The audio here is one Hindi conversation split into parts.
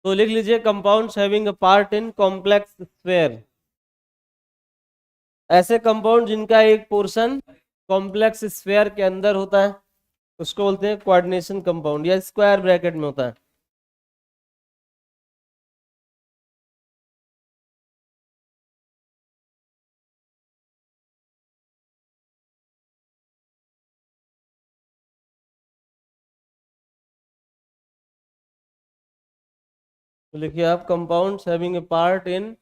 तो लिख लीजिए compounds having a part in complex sphere. ऐसे कंपाउंड जिनका एक पोर्शन कॉम्प्लेक्स स्फीयर के अंदर होता है उसको बोलते हैं कोऑर्डिनेशन कंपाउंड, या स्क्वायर ब्रैकेट में होता है। तो लिखिए आप compounds having a part in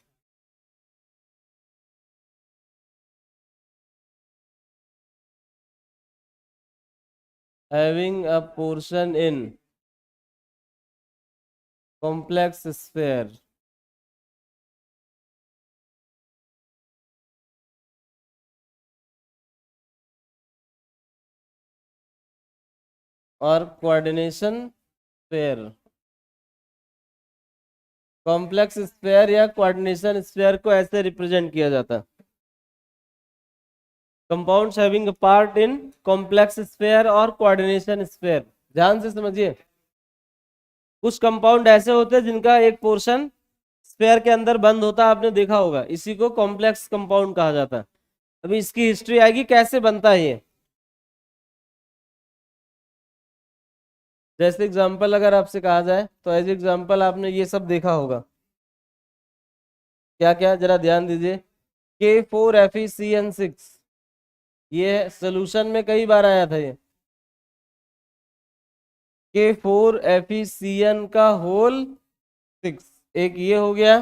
having a portion in complex sphere और कोऑर्डिनेशन स्फीयर। कॉम्प्लेक्स स्फीयर या कोऑर्डिनेशन स्फीयर को ऐसे रिप्रेजेंट किया जाता है, compounds having a part in complex sphere और कोऑर्डिनेशन स्फीयर। ध्यान से समझिए, कुछ कंपाउंड ऐसे होते हैं जिनका एक पोर्शन स्फीयर के अंदर बंद होता है, आपने देखा होगा, इसी को कॉम्प्लेक्स कंपाउंड कहा जाता है। अभी इसकी हिस्ट्री आएगी कैसे बनता है ये। जैसे एग्जांपल अगर आपसे कहा जाए तो एज एग्जांपल आपने ये सब देखा होगा, क्या क्या, जरा ध्यान दीजिए। K4FeCN6, ये सोल्यूशन में कई बार आया था ये। K4FeCN का होल 6, एक ये हो गया।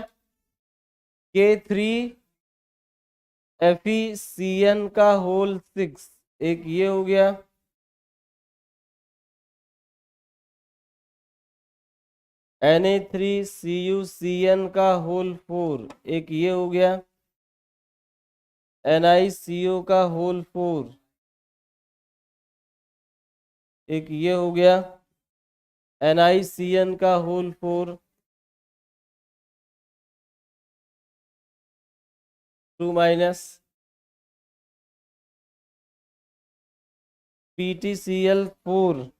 K3FeCN का होल 6, एक ये हो गया। Na3CuCN का होल 4, एक ये हो गया। NiCO का होल 4, एक ये हो गया। NiCN का whole 4, 2 minus. PtCl4,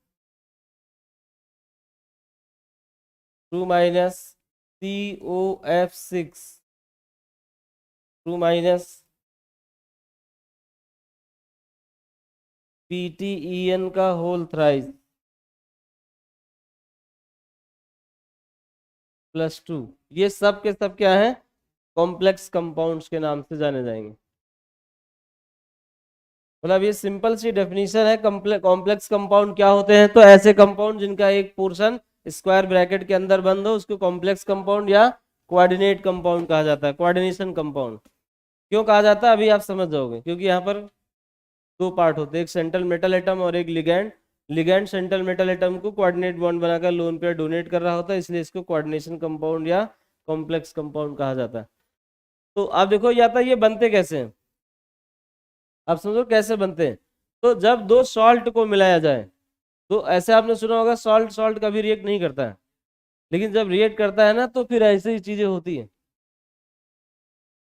2 minus. COF6, 2 minus. PtEN का होल थ्राइस, +2। ये सब के सब क्या है, कॉम्प्लेक्स कंपाउंड्स के नाम से जाने जाएंगे। मतलब ये सिंपल सी डेफिनेशन है। कॉम्प्लेक्स कंपाउंड क्या होते हैं, तो ऐसे कंपाउंड जिनका एक पोर्शन स्क्वायर ब्रैकेट के अंदर बंद हो उसको कॉम्प्लेक्स कंपाउंड या कोऑर्डिनेट कंपाउंड कहा जाता है, कोऑर्डिनेशन कंपाउंड। क्यों कहा जाता है अभी आप समझ जाओगे, क्योंकि यहाँ पर दो पार्ट होते हैं, एक सेंट्रल मेटल एटम और एक ligand. Ligand central metal atom को कोऑर्डिनेट बॉन्ड बनाकर लोन पेयर डोनेट कर रहा होता है, इसलिए इसको कोऑर्डिनेशन कंपाउंड या कॉम्प्लेक्स कंपाउंड कहा जाता है। तो आप देखो या तो ये बनते कैसे हैं, आप समझो कैसे बनते हैं। तो जब दो सॉल्ट को मिलाया जाए, तो ऐसे आपने सुना होगा सॉल्ट सॉल्ट कभी रिएक्ट नहीं करता है, लेकिन जब रिएक्ट करता है ना तो फिर ऐसी ही चीजें होती है।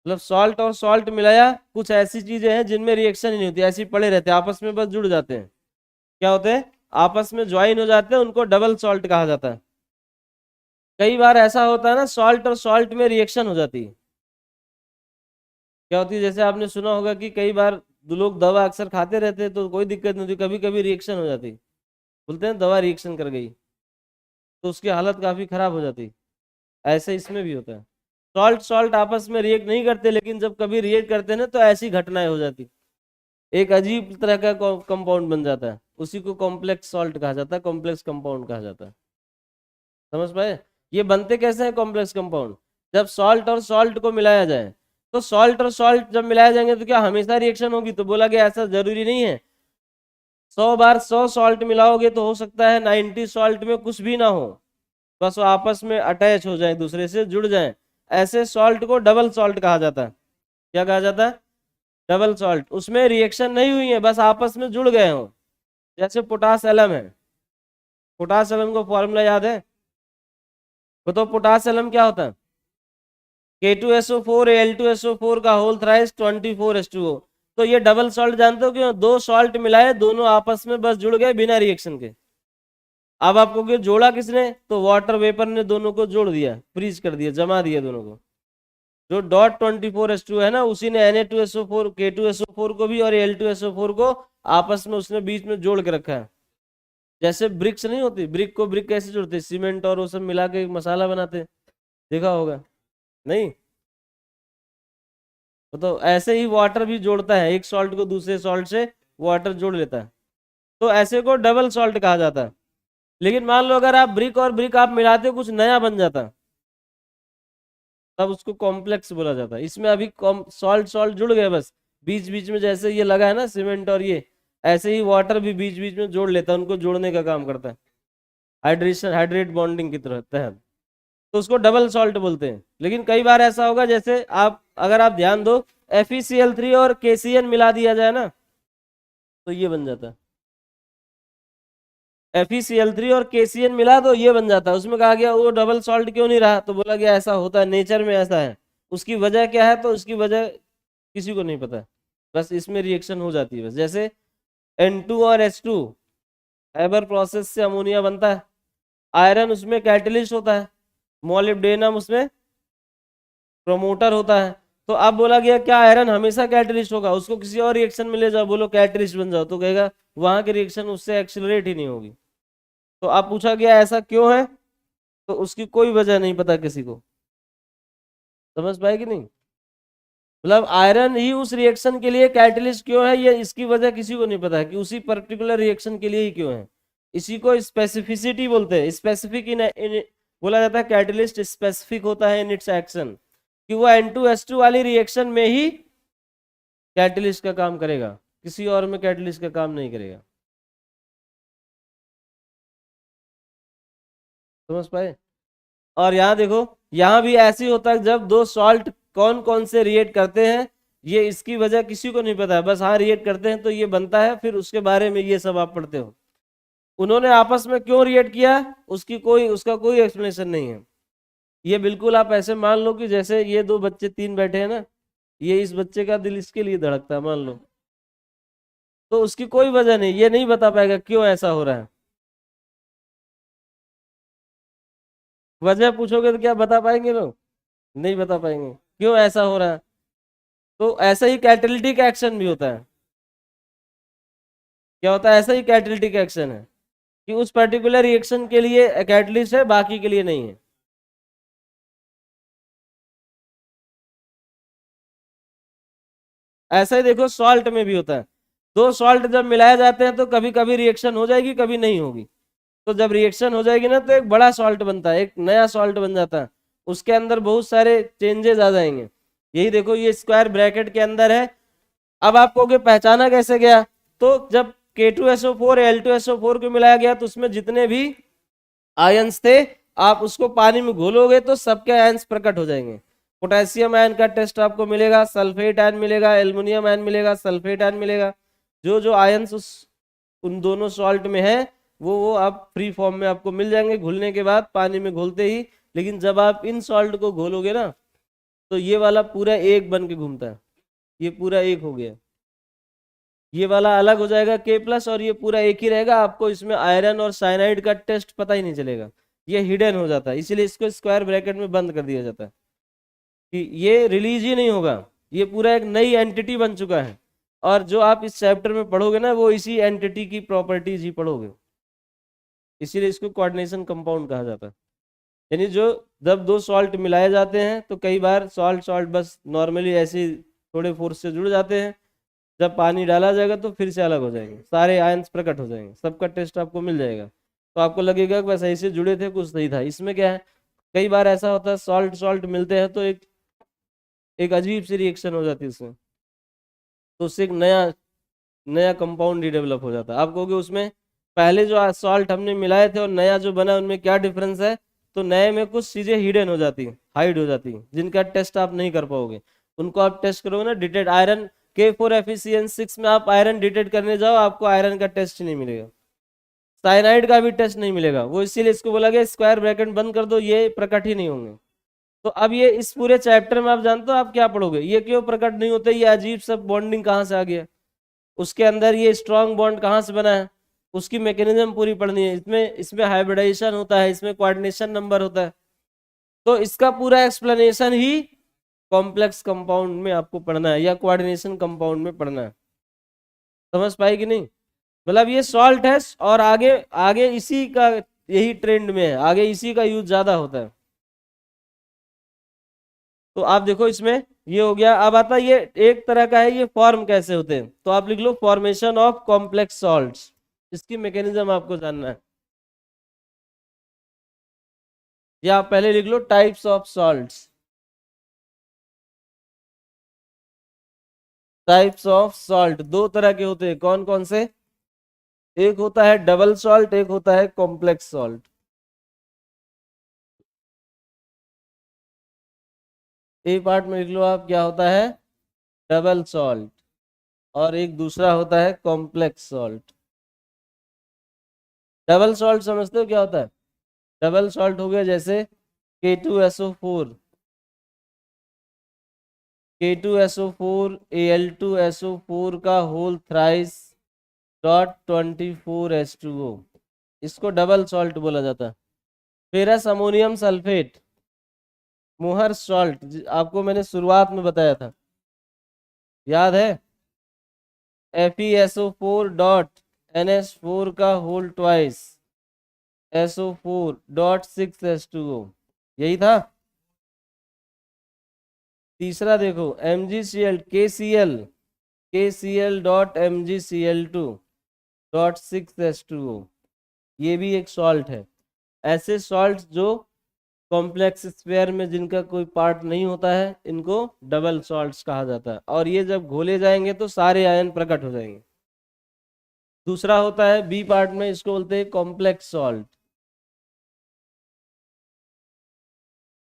मतलब सॉल्ट और सॉल्ट मिलाया, कुछ ऐसी चीजें हैं जिनमें रिएक्शन ही नहीं होती, ऐसे ही पड़े रहते हैं, आपस में बस जुड़ जाते हैं। क्या होते हैं, आपस में ज्वाइन हो जाते हैं, उनको डबल सॉल्ट कहा जाता है। कई बार ऐसा होता है ना, सॉल्ट और सॉल्ट में रिएक्शन हो जाती है। क्या होती है, जैसे आपने सुना होगा कि कई बार लोग दवा अक्सर खाते रहते हैं तो कोई दिक्कत नहीं होती, कभी कभी रिएक्शन हो जाती, बोलते हैं दवा रिएक्शन कर गई, तो उसकी हालत काफी खराब हो जाती। ऐसे इसमें भी होता है, सॉल्ट सॉल्ट आपस में रिएक्ट नहीं करते, लेकिन जब कभी रिएक्ट करते हैं ना तो ऐसी घटनाएं हो जाती, एक अजीब तरह का कंपाउंड बन जाता है, उसी को कॉम्प्लेक्स सॉल्ट कहा जाता है, कॉम्प्लेक्स कंपाउंड कहा जाता है। समझ पाए, ये बनते कैसे हैं कॉम्प्लेक्स कंपाउंड, जब सॉल्ट और सॉल्ट को मिलाया जाए। तो सॉल्ट और सॉल्ट जब मिलाए जाएंगे तो क्या हमेशा रिएक्शन होगी, तो बोला गया ऐसा जरूरी नहीं है। 100 बार 100 सॉल्ट मिलाओगे तो हो सकता है 90 सॉल्ट में कुछ भी ना हो, बस वो आपस में अटैच हो जाए, दूसरे से जुड़ जाए। ऐसे सॉल्ट को डबल सॉल्ट कहा जाता है। क्या कहा जाता है, डबल सॉल्ट। उसमें रिएक्शन नहीं हुई है, बस आपस में जुड़ गए हो। जैसे पोटास एलम है, पोटास एलम को फॉर्मूला याद है, वो तो पोटास एलम क्या होता है, K2SO4 Al2SO4 का होल थ्राइस 24H2O। तो ये डबल सॉल्ट जानते हो क्यों, दो सॉल्ट मिलाए, दोनों आपस में बस जुड़ गए बिना रिएक्शन के। अब आपको कि जोड़ा किसने, तो वाटर वेपर ने दोनों को जोड़ दिया, फ्रीज कर दिया, जमा दिया दोनों को। जो डॉट 24H2 है ना, उसी ने Na2SO4 K2SO4 को भी और Al2SO4 को आपस में उसने बीच में जोड़ के रखा है। जैसे ब्रिक्स नहीं होती, ब्रिक को ब्रिक कैसे जोड़ते, सीमेंट और वो सब मिला के एक मसाला बनाते, देखा होगा नहीं? तो ऐसे ही वाटर भी जोड़ता है, एक सॉल्ट को दूसरे सॉल्ट से वाटर जोड़ लेता है, तो ऐसे को डबल सॉल्ट कहा जाता है। लेकिन मान लो अगर आप ब्रिक और ब्रिक आप मिलाते कुछ नया बन जाता, तब उसको कॉम्प्लेक्स बोला जाता है। इसमें अभी सॉल्ट सॉल्ट जुड़ गए बस, बीच बीच में जैसे ये लगा है ना सीमेंट और ये, ऐसे ही वाटर भी बीच बीच में जोड़ लेता है, उनको जोड़ने का काम करता है, हाइड्रेशन हाइड्रेट बॉन्डिंग की तरह तहत, तो उसको डबल सॉल्ट बोलते हैं। लेकिन कई बार ऐसा होगा, जैसे आप अगर आप ध्यान दो, FeCl3 और KCN मिला दिया जाए ना, तो ये बन जाता है। FeCl3 और KCN मिला तो ये बन जाता है। उसमें कहा गया वो डबल सॉल्ट क्यों नहीं रहा, तो बोला गया ऐसा होता है, नेचर में ऐसा है। उसकी वजह क्या है, तो उसकी वजह किसी को नहीं पता, बस इसमें रिएक्शन हो जाती है बस। जैसे N2 और H2 हैबर प्रोसेस से अमोनिया बनता है, आयरन उसमें कैटलिस्ट होता है, मोलिब्डेनम उसमें प्रोमोटर होता है। तो अब बोला गया क्या आयरन हमेशा कैटलिस्ट होगा, उसको किसी और रिएक्शन में ले जाओ, बोलो कैटलिस्ट बन जाओ, तो कहेगा वहां की रिएक्शन उससे एक्सिलरेट ही नहीं होगी। तो अब पूछा गया ऐसा क्यों है, तो उसकी कोई वजह नहीं पता किसी को। समझ पाए कि नहीं? मतलब आयरन ही उस रिएक्शन के लिए कैटलिस्ट क्यों है, ये इसकी वजह किसी को नहीं पता है कि उसी पर्टिकुलर रिएक्शन के लिए ही क्यों है। इसी को स्पेसिफिसिटी बोलते हैं। स्पेसिफिक इन बोला जाता है, कैटलिस्ट स्पेसिफिक होता है इन इट्स एक्शन, कि वो N2H2 वाली रिएक्शन में ही कैटलिस्ट का काम करेगा, किसी और में कैटलिस्ट का काम नहीं करेगा। समझ पाए? और यहाँ देखो, यहाँ भी ऐसे ही होता है, जब दो सॉल्ट कौन कौन से रिएक्ट करते हैं, ये इसकी वजह किसी को नहीं पता है, बस हाँ रिएक्ट करते हैं तो ये बनता है, फिर उसके बारे में ये सब आप पढ़ते हो। उन्होंने आपस में क्यों रिएक्ट किया, उसका कोई एक्सप्लेनेशन नहीं है। ये बिल्कुल आप ऐसे मान लो कि जैसे ये दो बच्चे तीन बैठे हैं ना, ये इस बच्चे का दिल इसके लिए धड़कता है मान लो, तो उसकी कोई वजह नहीं, ये नहीं बता पाएगा क्यों ऐसा हो रहा है। वजह पूछोगे तो क्या बता पाएंगे लोग? नहीं बता पाएंगे क्यों ऐसा हो रहा है। तो ऐसा ही कैटालिटिक एक्शन भी होता है। क्या होता है, ऐसा ही कैटालिटिक एक्शन है कि उस पर्टिकुलर रिएक्शन के लिए कैटलिस्ट है, बाकी के लिए नहीं है। ऐसा ही देखो सॉल्ट में भी होता है, दो सॉल्ट जब मिलाए जाते हैं तो कभी कभी रिएक्शन हो जाएगी, कभी नहीं होगी। तो जब रिएक्शन हो जाएगी ना, तो एक बड़ा सॉल्ट बनता है, एक नया सॉल्ट बन जाता है, उसके अंदर बहुत सारे चेंजेस आ जाएंगे। यही देखो ये स्क्वायर ब्रैकेट के अंदर है। अब आपको के पहचाना कैसे गया, तो जब K2SO4 Al2SO4 को मिलाया गया, तो उसमें जितने भी आयंस थे, आप उसको पानी में घोलोगे तो सबके आयंस प्रकट हो जाएंगे। पोटेशियम आयन का टेस्ट आपको मिलेगा, सल्फेट आयन मिलेगा, एल्युमिनियम आयन मिलेगा, सल्फेट आयन मिलेगा। जो जो आयंस उन दोनों सॉल्ट में है, वो आप फ्री फॉर्म में आपको मिल जाएंगे घुलने के बाद, पानी में घोलते ही। लेकिन जब आप इन सॉल्ट को घोलोगे ना, तो ये वाला पूरा एक बन के घूमता है, ये पूरा एक हो गया, ये वाला अलग हो जाएगा K+, और ये पूरा एक ही रहेगा। आपको इसमें आयरन और साइनाइड का टेस्ट पता ही नहीं चलेगा, ये हिडन हो जाता है, इसीलिए इसको स्क्वायर ब्रैकेट में बंद कर दिया जाता है कि ये रिलीज ही नहीं होगा, ये पूरा एक नई एंटिटी बन चुका है। और जो आप इस चैप्टर में पढ़ोगे ना, वो इसी एंटिटी की प्रॉपर्टीज ही पढ़ोगे, इसीलिए इसको कोऑर्डिनेशन कंपाउंड कहा जाता है। यानी जो जब दो सॉल्ट मिलाए जाते हैं, तो कई बार सॉल्ट सॉल्ट बस नॉर्मली ऐसे थोड़े फोर्स से जुड़ जाते हैं, जब पानी डाला जाएगा तो फिर से अलग हो जाएंगे, सारे आयंस प्रकट हो जाएंगे, सबका टेस्ट आपको मिल जाएगा। तो आपको लगेगा कि बस ऐसे जुड़े थे, कुछ नहीं था इसमें। क्या है, कई बार ऐसा होता है सॉल्ट सॉल्ट मिलते हैं तो एक एक अजीब सी रिएक्शन हो जाती है उसमें, तो उससे एक नया नया कंपाउंड ही डेवलप हो जाता है। आप कहोगे उसमें पहले जो सॉल्ट हमने मिलाए थे और नया जो बना उनमें क्या डिफरेंस है, तो नए में कुछ चीजें हिडन हो जाती हैं, हाइड हो जाती हैं, जिनका टेस्ट आप नहीं कर पाओगे। उनको आप टेस्ट करोगे ना, डिटेक्ट आयरन K4FeCN6 में आप आयरन डिटेक्ट करने जाओ, आपको आयरन का टेस्ट ही नहीं मिलेगा, साइनाइड का भी टेस्ट नहीं मिलेगा। वो इसीलिए इसको बोला गया स्क्वायर ब्रैकेट बंद कर दो, ये प्रकट ही नहीं होंगे। तो अब ये इस पूरे चैप्टर में आप जानते हो आप क्या पढ़ोगे, ये क्यों प्रकट नहीं होते, ये अजीब सा बॉन्डिंग कहाँ से आ गया, उसके अंदर ये स्ट्रॉन्ग बॉन्ड कहाँ से बना है, उसकी मैकेनिज्म पूरी पढ़नी है। इसमें इसमें हाइब्रिडाइजेशन होता है, इसमें कोऑर्डिनेशन नंबर होता है, तो इसका पूरा एक्सप्लेनेशन ही कॉम्प्लेक्स कंपाउंड में आपको पढ़ना है या कोऑर्डिनेशन कंपाउंड में पढ़ना है। समझ पाए कि नहीं? मतलब ये सॉल्ट है और आगे आगे इसी का यही ट्रेंड में है, आगे इसी का यूज ज्यादा होता है। तो आप देखो इसमें ये हो गया। अब आता है ये एक तरह का है, ये फॉर्म कैसे होते हैं, तो आप लिख लो फॉर्मेशन ऑफ कॉम्प्लेक्स सॉल्ट्स, इसकी मैकेनिज्म आपको जानना है। या आप पहले लिख लो types of salts. Types of salt दो तरह के होते हैं, कौन कौन से? एक होता है डबल सॉल्ट, एक होता है कॉम्प्लेक्स सॉल्ट। ए पार्ट में लिख लो आप, क्या होता है? Double salt. और एक दूसरा होता है कॉम्प्लेक्स सॉल्ट। डबल सॉल्ट समझते हो क्या होता है? डबल सॉल्ट हो गया जैसे K2SO4, K2SO4 Al2SO4 का होल थ्राइस डॉट 24H2O, इसको डबल सॉल्ट बोला जाता है। फेरस अमोनियम सल्फेट, मुहर सॉल्ट, आपको मैंने शुरुआत में बताया था, याद है? FeSO4 डॉट NH4 का whole twice SO4 dot 6H2O, यही था। तीसरा देखो MgCl KCl dot MgCl2 dot 6H2O, ये भी एक सॉल्ट है। ऐसे सॉल्ट जो कॉम्प्लेक्स स्फीयर में जिनका कोई पार्ट नहीं होता है, इनको डबल सॉल्ट्स कहा जाता है। और ये जब घोले जाएंगे तो सारे आयन प्रकट हो जाएंगे। दूसरा होता है बी पार्ट में, इसको बोलते हैं कॉम्प्लेक्स सॉल्ट।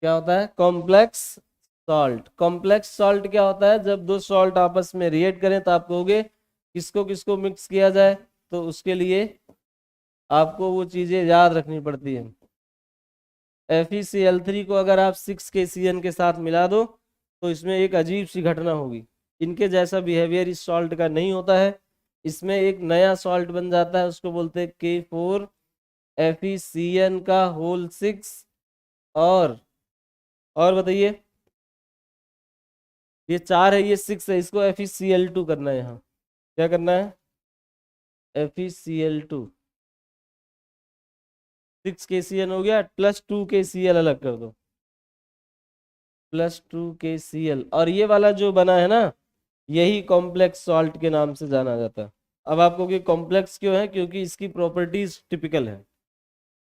क्या होता है? Complex salt. कॉम्प्लेक्स सॉल्ट क्या होता है? जब दो सॉल्ट आपस में रिएक्ट करें तो आप कहोगे किसको किसको मिक्स किया जाए, तो उसके लिए आपको वो चीजें याद रखनी पड़ती है। FeCl3 को अगर आप 6KCN के साथ मिला दो तो इसमें एक अजीब सी घटना होगी। इनके जैसा बिहेवियर इस सॉल्ट का नहीं होता है। इसमें एक नया सॉल्ट बन जाता है, उसको बोलते हैं K4FeCN का होल 6। और बताइए, ये 4 है, ये 6 है, इसको FeCl2 करना है। यहाँ क्या करना है? FeCl2, 6KCN हो गया, प्लस 2KCl अलग कर दो, प्लस 2KCl। और ये वाला जो बना है ना, यही कॉम्प्लेक्स सॉल्ट के नाम से जाना जाता है। अब आपको कि कॉम्प्लेक्स क्यों है? क्योंकि इसकी प्रॉपर्टीज टिपिकल है।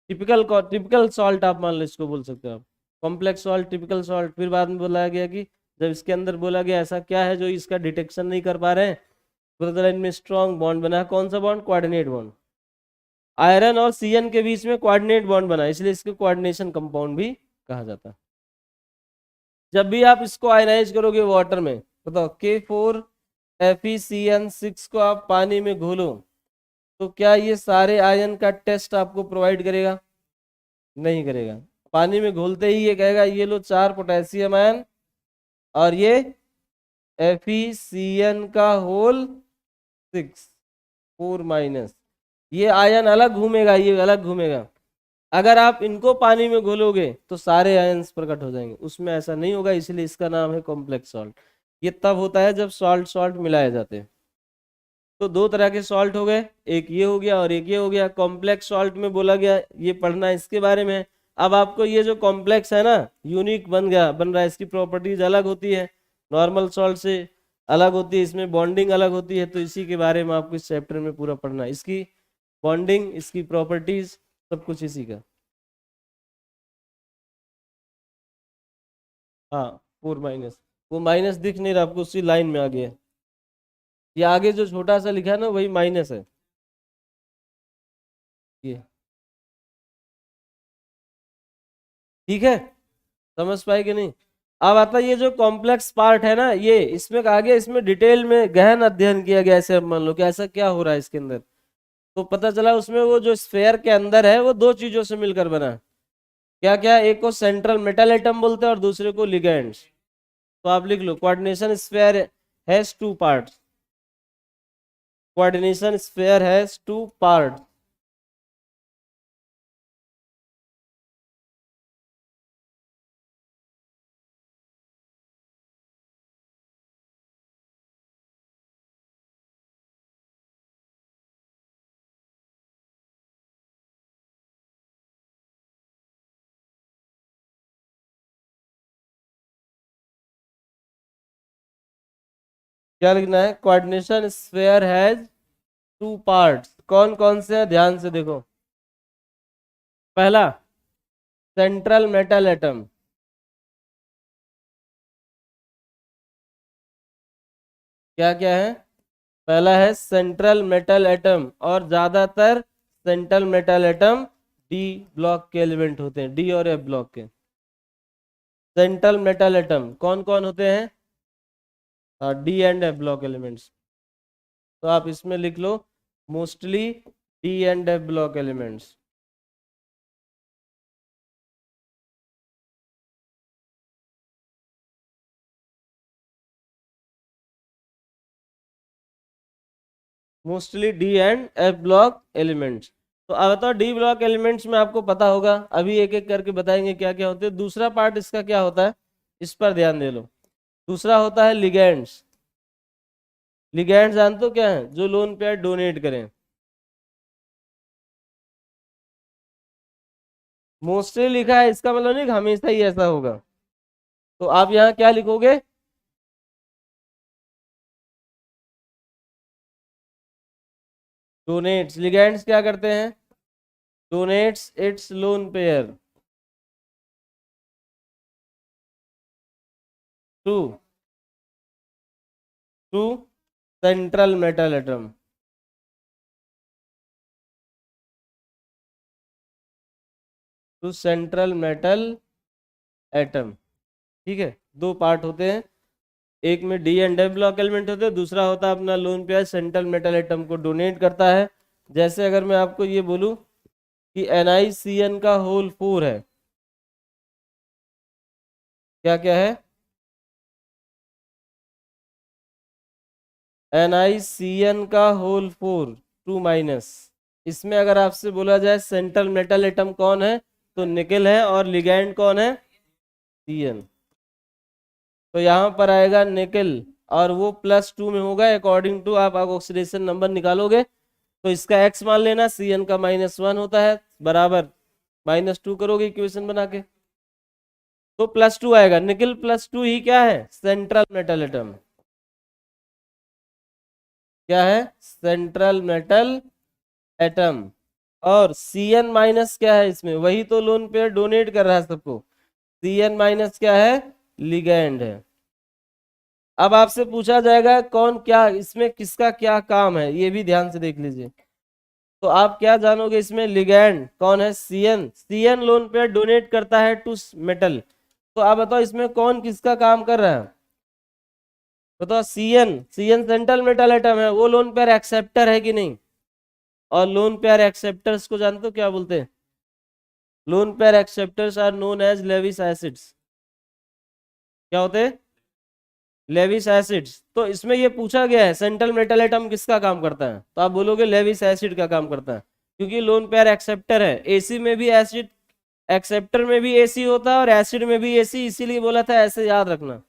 टिपिकल सॉल्ट आप मान लो, इसको बोल सकते हो आप कॉम्प्लेक्स सॉल्ट, टिपिकल सॉल्ट। फिर बाद में बोला गया कि जब इसके अंदर बोला गया ऐसा क्या है जो इसका डिटेक्शन नहीं कर पा रहे हैं, पता चला इनमें स्ट्रॉन्ग बॉन्ड बना है। कौन सा बॉन्ड? Coordinate bond. आयरन और CN के बीच में कोऑर्डिनेट बॉन्ड बना है, इसलिए इसको कोऑर्डिनेशन कंपाउंड भी कहा जाता है। जब भी आप इसको आयनाइज करोगे वाटर में, बताओ K4FeCN6 को आप पानी में घोलो तो क्या ये सारे आयन का टेस्ट आपको प्रोवाइड करेगा? नहीं करेगा। पानी में घोलते ही ये कहेगा ये लो 4 पोटेशियम आयन और ये FeCN का होल 6 4 माइनस, ये आयन अलग घूमेगा, ये अलग घूमेगा। अगर आप इनको पानी में घोलोगे तो सारे आयन्स प्रकट हो जाएंगे, उसमें ऐसा नहीं होगा, इसलिए इसका नाम है कॉम्प्लेक्स सॉल्ट। ये तब होता है जब सॉल्ट सॉल्ट मिलाए जाते हैं। तो दो तरह के सॉल्ट हो गए, एक ये हो गया और एक ये हो गया। कॉम्प्लेक्स सॉल्ट में बोला गया ये पढ़ना इसके बारे में। अब आपको ये जो कॉम्प्लेक्स है ना, यूनिक बन रहा है, इसकी प्रॉपर्टीज अलग होती है, नॉर्मल सॉल्ट से अलग होती है, इसमें बॉन्डिंग अलग होती है। तो इसी के बारे में आपको इस चैप्टर में पूरा पढ़ना है, इसकी बॉन्डिंग, इसकी प्रॉपर्टीज, सब कुछ इसी का। हाँ 4 माइनस, वो माइनस दिख नहीं रहा आपको, उसी लाइन में आ गया। ये आगे जो छोटा सा लिखा है ना, वही माइनस है ये। ठीक है, समझ पाए कि नहीं? अब आता है ये जो कॉम्प्लेक्स पार्ट है ना, ये इसमें आगे इसमें डिटेल में गहन अध्ययन किया गया। ऐसे अब मान लो कि ऐसा क्या हो रहा है इसके अंदर, तो पता चला उसमें वो जो स्फेयर के अंदर है वो दो चीजों से मिलकर बना है। क्या क्या? एक को सेंट्रल मेटल एटम बोलते हैं और दूसरे को लिगेंड्स। तो आप लिख लो coordination sphere has 2 parts. Coordination sphere has two part. क्या लिखना है? Coordination sphere has two parts. कौन कौन से हैं, ध्यान से देखो। पहला, सेंट्रल मेटल एटम। क्या क्या है? पहला है सेंट्रल मेटल एटम, और ज्यादातर central metal atom D block के एलिमेंट होते हैं, डी और एफ ब्लॉक के। सेंट्रल मेटल एटम कौन कौन होते हैं? D and F block elements. तो आप इसमें लिख लो mostly D and F block elements. Mostly D and F block elements. तो अब बताओ, डी ब्लॉक एलिमेंट्स में आपको पता होगा, अभी एक एक करके बताएंगे क्या क्या होते हैं। दूसरा पार्ट इसका क्या होता है, इस पर ध्यान दे लो। दूसरा होता है लिगेंड्स। लिगेंड्स जानते हो क्या है? जो लोन पेयर डोनेट करें। मोस्टली लिखा है, इसका मतलब नहीं कि हमेशा ही ऐसा होगा। तो आप यहाँ क्या लिखोगे? डोनेट्स। लिगेंड्स क्या करते हैं? Donates its lone pair to to central metal atom. To central metal atom. ठीक है, दो पार्ट होते हैं, एक में D and F block element होते हैं, दूसरा होता है अपना lone pair central metal atom को डोनेट करता है। जैसे अगर मैं आपको ये बोलूं कि NiCN का होल 4 है। क्या क्या है? NiCN का होल 4 2 माइनस। इसमें अगर आपसे बोला जाए सेंट्रल मेटल एटम कौन है, तो निकेल है, और लिगैंड कौन है? CN। तो यहाँ पर आएगा निकेल, और वो +2 में होगा अकॉर्डिंग टू, आप ऑक्सीडेशन नंबर निकालोगे तो इसका x मान लेना, CN का -1 होता है, बराबर -2 करोगे इक्वेशन बना के, तो +2 आएगा। निकेल +2 ही क्या है? Central metal atom. क्या है? Central metal atom. और CN- क्या है इसमें? वही तो लोन पेयर डोनेट कर रहा है सबको। CN- क्या है? लिगैंड है। अब आपसे पूछा जाएगा कौन क्या, इसमें किसका क्या काम है, ये भी ध्यान से देख लीजिए। तो आप क्या जानोगे इसमें? लिगैंड कौन है? CN लोन पेयर डोनेट करता है टू मेटल। तो आप बताओ इसमें कौन किसका काम कर रहा है? बताओ। CN सेंट्रल मेटल एटम है, वो लोन पेयर एक्सेप्टर है कि नहीं? और लोन पेयर एक्सेप्टर्स को जानते हो क्या बोलते हैं? Lone pair acceptors are known as Lewis acids. क्या होते हैं? Lewis acids. तो इसमें ये पूछा गया है सेंट्रल मेटल एटम किसका काम करता है, तो आप बोलोगे लेविस एसिड का काम करता है, क्योंकि लोन पेयर एक्सेप्टर है। एसी में भी एसिड, एक्सेप्टर में भी एसी होता है, और एसिड में भी एसी, इसीलिए बोला था, ऐसे याद रखना।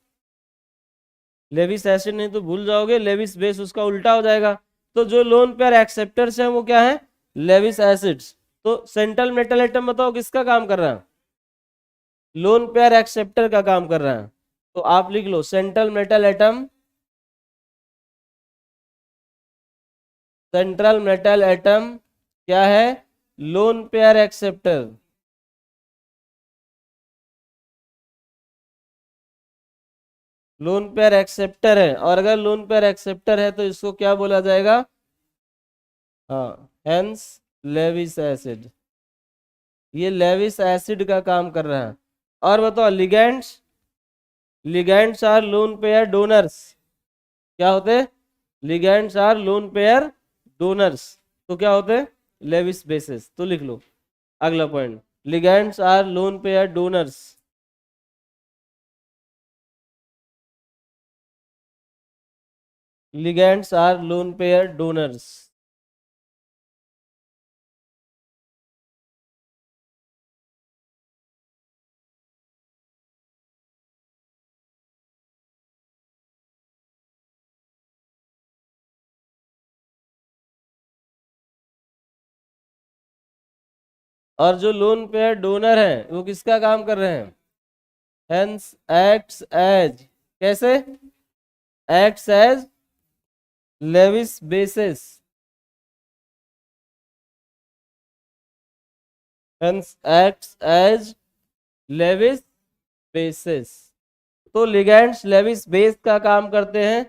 लेविस एसिड नहीं तो भूल जाओगे, लेविस बेस उसका उल्टा हो जाएगा। तो जो लोन पेयर एक्सेप्टर्स हैं वो क्या है? Lewis acids. तो सेंट्रल मेटल एटम बताओ किसका काम कर रहा है? लोन पेयर एक्सेप्टर का काम कर रहा है। तो आप लिख लो central metal atom, central metal atom क्या है? Lone pair acceptor. Lone pair acceptor है, और अगर लोन पेयर एक्सेप्टर है तो इसको क्या बोला जाएगा? हाँ, हेंस लेविस एसिड। ये लेविस एसिड का काम कर रहा है। और बताओ ligands. Ligands are lone pair donors. क्या होते हैं? Ligands are lone pair donors. तो क्या होते हैं? Lewis bases. तो लिख लो अगला point, ligands are lone pair donors. Ligands are lone pair donors. और जो लोन पेयर डोनर है वो किसका काम कर रहे हैं? हेंस एक्ट्स एज, कैसे? Acts as Lewis bases, hence acts as Lewis bases. तो लिगेंड्स लेविस बेस का काम करते हैं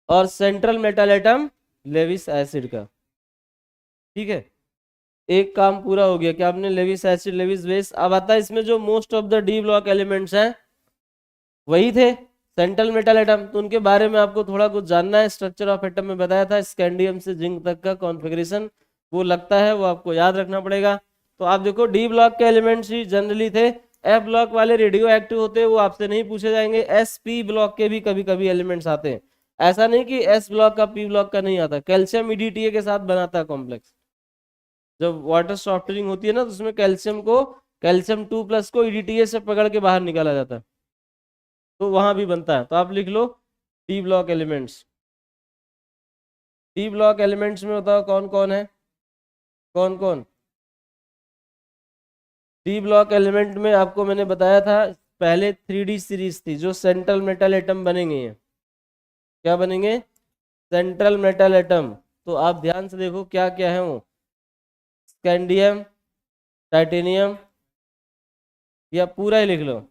और central metal atom Lewis acid का। ठीक है, एक काम पूरा हो गया कि आपने लेविस एसिड लेविस बेस। अब आता है इसमें जो most of the D block elements हैं वही थे सेंट्रल मेटल एटम, तो उनके बारे में आपको थोड़ा कुछ जानना है। स्ट्रक्चर ऑफ एटम में बताया था, स्कैंडियम से जिंक तक का कॉन्फ़िगरेशन वो लगता है, वो आपको याद रखना पड़ेगा। तो आप देखो डी ब्लॉक के एलिमेंट्स ही जनरली थे। एफ ब्लॉक वाले रेडियो एक्टिव होते हैं, वो आपसे नहीं पूछे जाएंगे। एस पी ब्लॉक के भी कभी कभी एलिमेंट्स आते हैं, ऐसा नहीं कि एस ब्लॉक का पी ब्लॉक का नहीं आता। कैल्शियम ईडीटीए के साथ बनाता है कॉम्प्लेक्स, जब वाटर सॉफ्टनिंग होती है ना तो उसमें कैल्शियम 2+ को ईडीटीए से पकड़ के बाहर निकाला जाता है, तो वहां भी बनता है। तो आप लिख लो D block elements. D block elements में बताओ कौन कौन है, कौन कौन? डी ब्लॉक एलिमेंट में आपको मैंने बताया था पहले 3D सीरीज थी, जो सेंट्रल मेटल एटम बनेंगे। ये क्या बनेंगे? Central metal atom. तो आप ध्यान से देखो क्या क्या है वो, स्कैंडियम, टाइटेनियम, या पूरा ही लिख लो।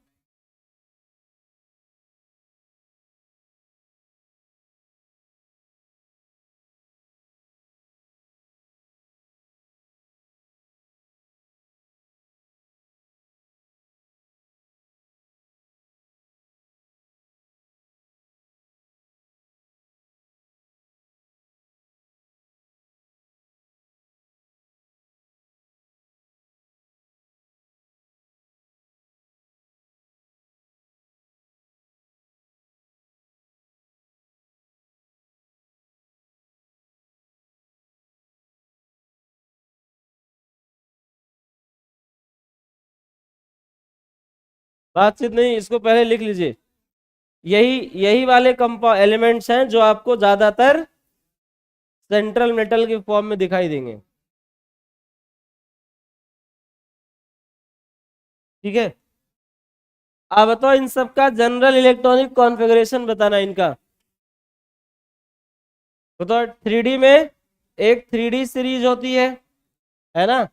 बातचीत नहीं, इसको पहले लिख लीजिए। यही यही वाले कंपा एलिमेंट्स हैं जो आपको ज्यादातर सेंट्रल मेटल के फॉर्म में दिखाई देंगे। ठीक है, अब बताओ इन सब का जनरल इलेक्ट्रॉनिक कॉन्फ़िगरेशन बताना इनका। बताओ 3D में एक 3D सीरीज होती है ना,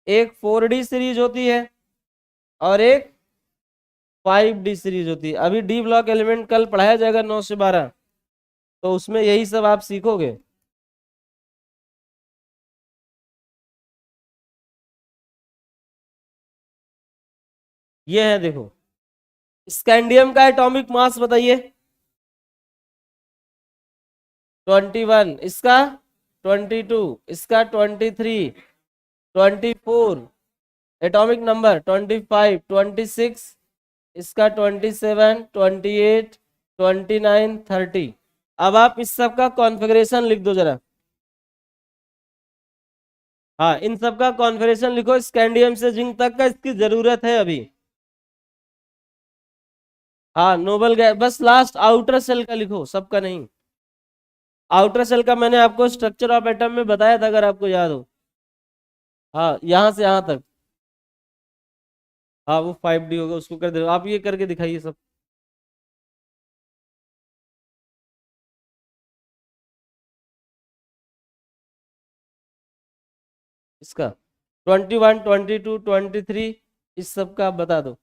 एक 4D सीरीज होती है, और एक 5D सीरीज होती है। अभी डी ब्लॉक एलिमेंट कल पढ़ाया जाएगा 9 से 12, तो उसमें यही सब आप सीखोगे। ये है देखो, स्कैंडियम का एटॉमिक मास बताइए। 21, इसका 22, इसका 23, 24, एटॉमिक नंबर 25, 26, इसका 27, 28, 29, 30। अब आप इस सब का कॉन्फ़िगरेशन लिख दो जरा। हाँ, इन सब का कॉन्फ़िगरेशन लिखो, स्कैंडियम से जिंक तक का इसकी जरूरत है अभी। हाँ, नोबल गैस, बस लास्ट आउटर सेल का लिखो, सबका नहीं। आउटर सेल का मैंने आपको स्ट्रक्चर ऑफ एटम में बताया था, अगर आपको याद हो। हाँ, यहाँ से यहाँ तक। हाँ, वो 5D होगा, उसको कर दो आप, ये करके दिखाइए सब। इसका 21, 22, 23, इस सब का आप बता दो।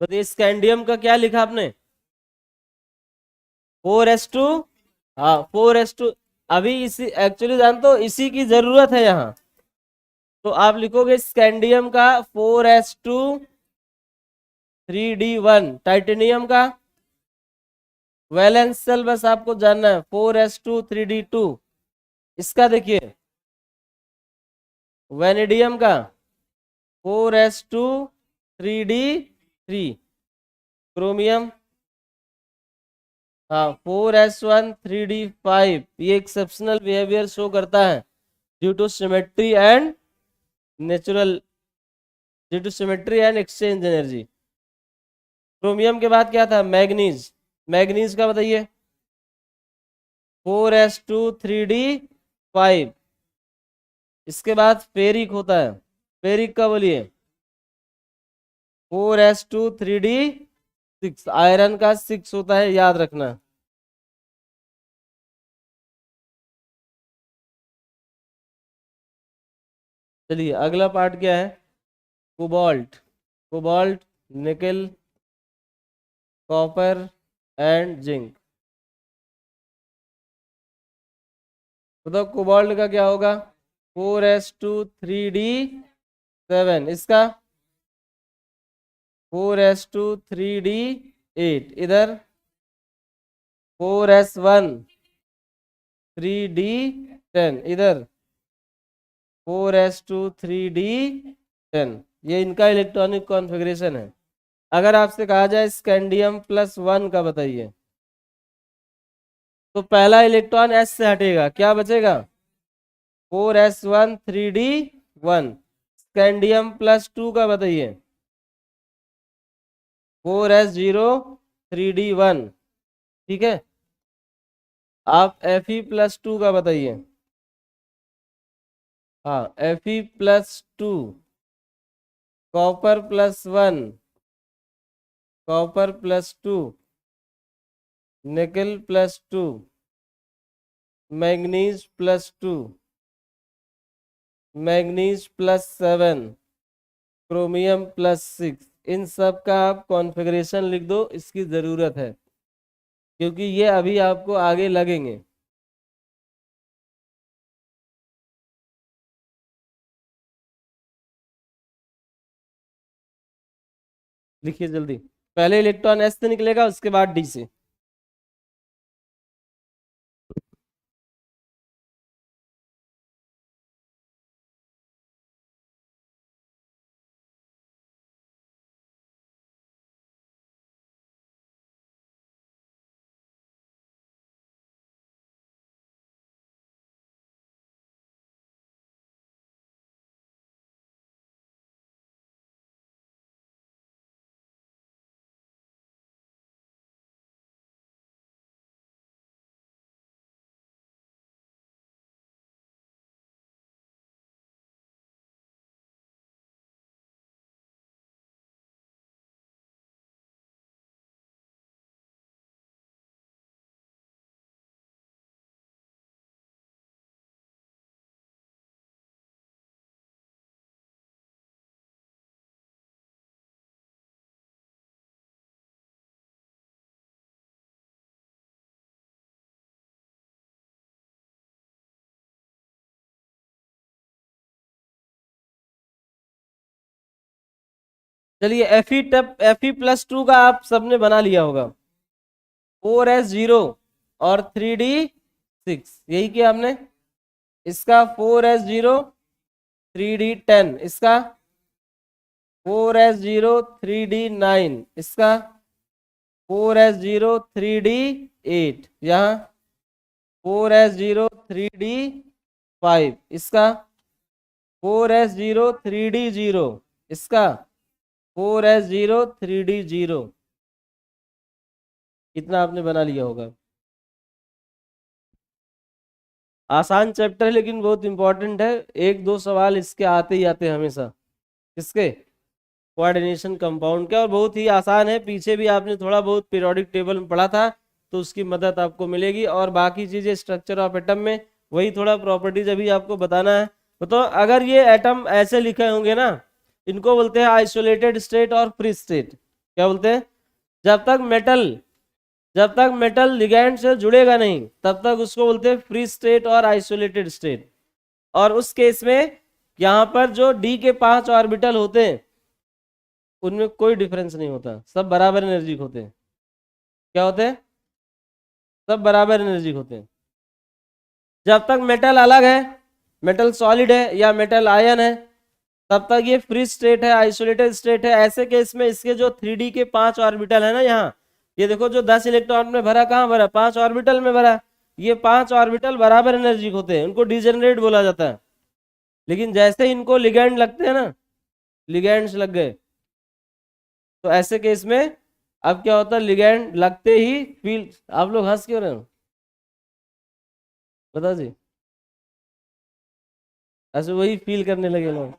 तो स्कैंडियम का क्या लिखा आपने? 4s2। हाँ 4s2। अभी इसी एक्चुअली जानते हो इसी की जरूरत है यहाँ, तो आप लिखोगे स्कैंडियम का 4s2 3d1। टाइटेनियम का वैलेंस सेल बस आपको जानना है 4s2 3d2। इसका देखिए वेनेडियम का 4s2 3d3। क्रोमियम हाँ 4s1 3d5। ये एक्सेप्शनल बिहेवियर शो करता है due to symmetry and natural, due to symmetry and exchange energy. Chromium के बाद क्या था? मैग्नीज। मैग्नीज का बताइए 4s2 3d5। इसके बाद फेरिक होता है, फेरिक का बोलिए 4s2 3d6। आयरन का 6 होता है, याद रखना। चलिए अगला पार्ट क्या है? कोबाल्ट। कोबाल्ट, निकल, कॉपर एंड जिंक। बताओ कोबाल्ट का क्या होगा? 4s2 3d7। इसका 4s2 3d8। इधर 4s1 3d10। इधर 4s2 3d10। ये इनका इलेक्ट्रॉनिक कॉन्फ़िगरेशन है। अगर आपसे कहा जाए स्कैंडियम +1 का बताइए, तो पहला इलेक्ट्रॉन s से हटेगा, क्या बचेगा? 4s1 3d1। स्कैंडियम +2 का बताइए 4s0 3d1। ठीक है। आप Fe+2 का बताइए। हाँ Fe+2। कॉपर+1, कॉपर+2, निकल+2, मैग्नीज+2, मैग्नीज+7, क्रोमियम+6। इन सब का आप कॉन्फ़िगरेशन लिख दो, इसकी ज़रूरत है क्योंकि ये अभी आपको आगे लगेंगे। लिखिए जल्दी। पहले इलेक्ट्रॉन s से निकलेगा, उसके बाद d से। चलिए Fe+2 का आप सबने बना लिया होगा। 4s0 और 3d6, यही किया हमने। इसका 4s0 3d10। इसका 4s0 3d9। इसका 4s0 3d8। यहाँ 4s0 3d5। इसका 4s0 3d0। इसका 4s0 3d0। कितना आपने बना लिया होगा? आसान चैप्टर है लेकिन बहुत इंपॉर्टेंट है। एक दो सवाल इसके आते ही आते हैं हमेशा। किसके? कोऑर्डिनेशन कंपाउंड के। और बहुत ही आसान है, पीछे भी आपने थोड़ा बहुत पीरियोडिक टेबल में पढ़ा था, तो उसकी मदद आपको मिलेगी। और बाकी चीजें स्ट्रक्चर ऑफ एटम में वही थोड़ा प्रॉपर्टीज अभी आपको बताना है। तो अगर ये एटम ऐसे लिखे होंगे ना, इनको बोलते हैं आइसोलेटेड स्टेट और फ्री स्टेट। क्या बोलते हैं, जब तक मेटल लिगैंड से जुड़ेगा नहीं तब तक उसको बोलते हैं फ्री स्टेट और आइसोलेटेड स्टेट। और उस केस में यहाँ पर जो डी के 5 ऑर्बिटल होते हैं उनमें कोई डिफरेंस नहीं होता, सब बराबर एनर्जी होते हैं। क्या होते हैं, सब बराबर एनर्जी होते हैं। जब तक मेटल अलग है, मेटल सॉलिड है या मेटल आयन है, तब तक ये फ्री स्टेट है, आइसोलेटेड स्टेट है। ऐसे केस में इसके जो 3D के 5 ऑर्बिटल है ना, यहाँ ये देखो जो 10 इलेक्ट्रॉन में भरा, कहाँ भरा, 5 ऑर्बिटल में भरा। ये 5 ऑर्बिटल बराबर एनर्जी होते हैं, उनको डिजेनरेट बोला जाता है। लेकिन जैसे इनको लिगैंड लगते हैं ना, लिगैंड्स लग गए, तो ऐसे केस में अब क्या होता है, लिगैंड लगते ही फील्ड, आप लोग हंस क्यों रहे हो, बताओ जी, ऐसे वही फील करने लगे लोग।